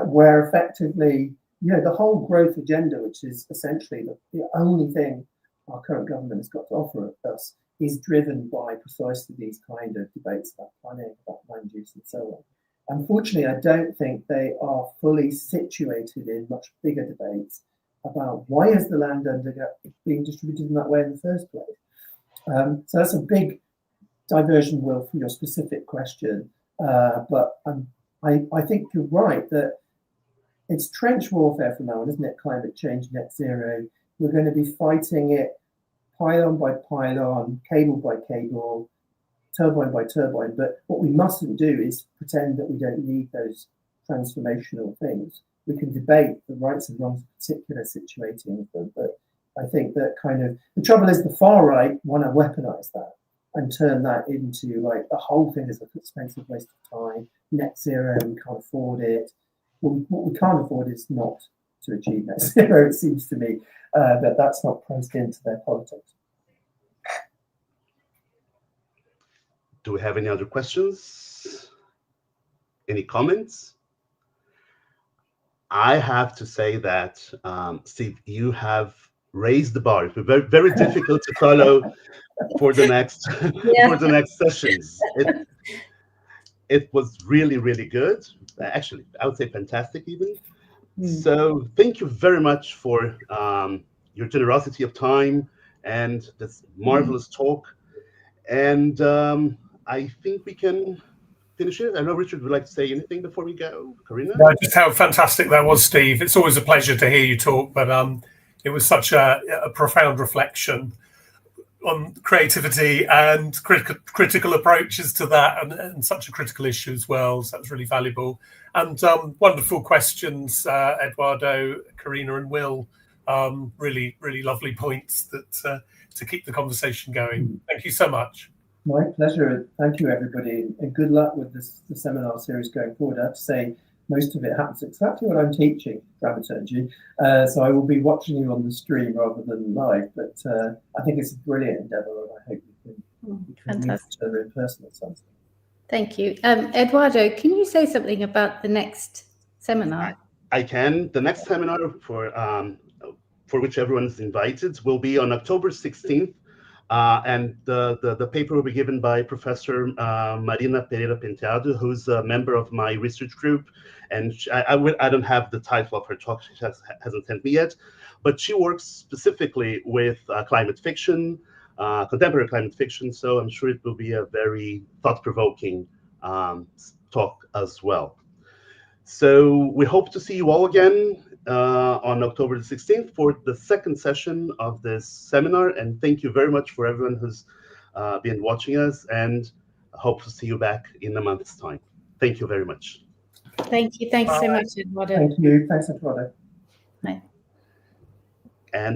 where effectively, you know, the whole growth agenda, which is essentially the only thing our current government has got to offer us, is driven by precisely these kind of debates about planning, about land use and so on. Unfortunately, I don't think they are fully situated in much bigger debates about why is the land being distributed in that way in the first place. So that's a big diversion, Will, from your specific question. But I think you're right that it's trench warfare from now on, isn't it? Climate change, net zero. We're going to be fighting it pylon by pylon, cable by cable, turbine by turbine. But what we mustn't do is pretend that we don't need those transformational things. We can debate the rights and wrongs of particular situating of them. But I think that kind of the trouble is the far right want to weaponize that and turn that into like the whole thing is an expensive waste of time, net zero, we can't afford it. What we can't afford is not to achieve net zero, it seems to me, that that's not priced into their politics. Do we have any other questions? Any comments? I have to say that, Steve, you have raised the bar. It's very, very difficult to follow for the next for the next sessions. It was really, really good. Actually, I would say fantastic even. So thank you very much for your generosity of time and this marvelous talk. And I think we can finish it. I know Richard would like to say anything before we go. Karina? No, just how fantastic that was, Steve. It's always a pleasure to hear you talk, but it was such a profound reflection on creativity and critical approaches to that, and such a critical issue as well. So that was really valuable. And wonderful questions, Eduardo, Karina and Will. Really, really lovely points that to keep the conversation going. Thank you so much. My pleasure. Thank you, everybody, and good luck with the seminar series going forward. I have to say, most of it happens exactly when I'm teaching dramaturgy. So I will be watching you on the stream rather than live, but I think it's a brilliant endeavour, and I hope we can meet each other in person at some point. Thank you. Eduardo, can you say something about the next seminar? I can. The next seminar for which everyone is invited will be on October 16th. And the paper will be given by Professor Marina Pereira Penteado, who's a member of my research group. And I don't have the title of her talk, she hasn't sent me yet, but she works specifically with climate fiction, contemporary climate fiction, so I'm sure it will be a very thought-provoking talk as well. So we hope to see you all again on October the 16th for the second session of this seminar. And thank you very much for everyone who's been watching us, and I hope to see you back in a month's time. Thank you very much. Thank you. Thanks so much, Eduardo. Thank you. Thanks, Eduardo. Bye. And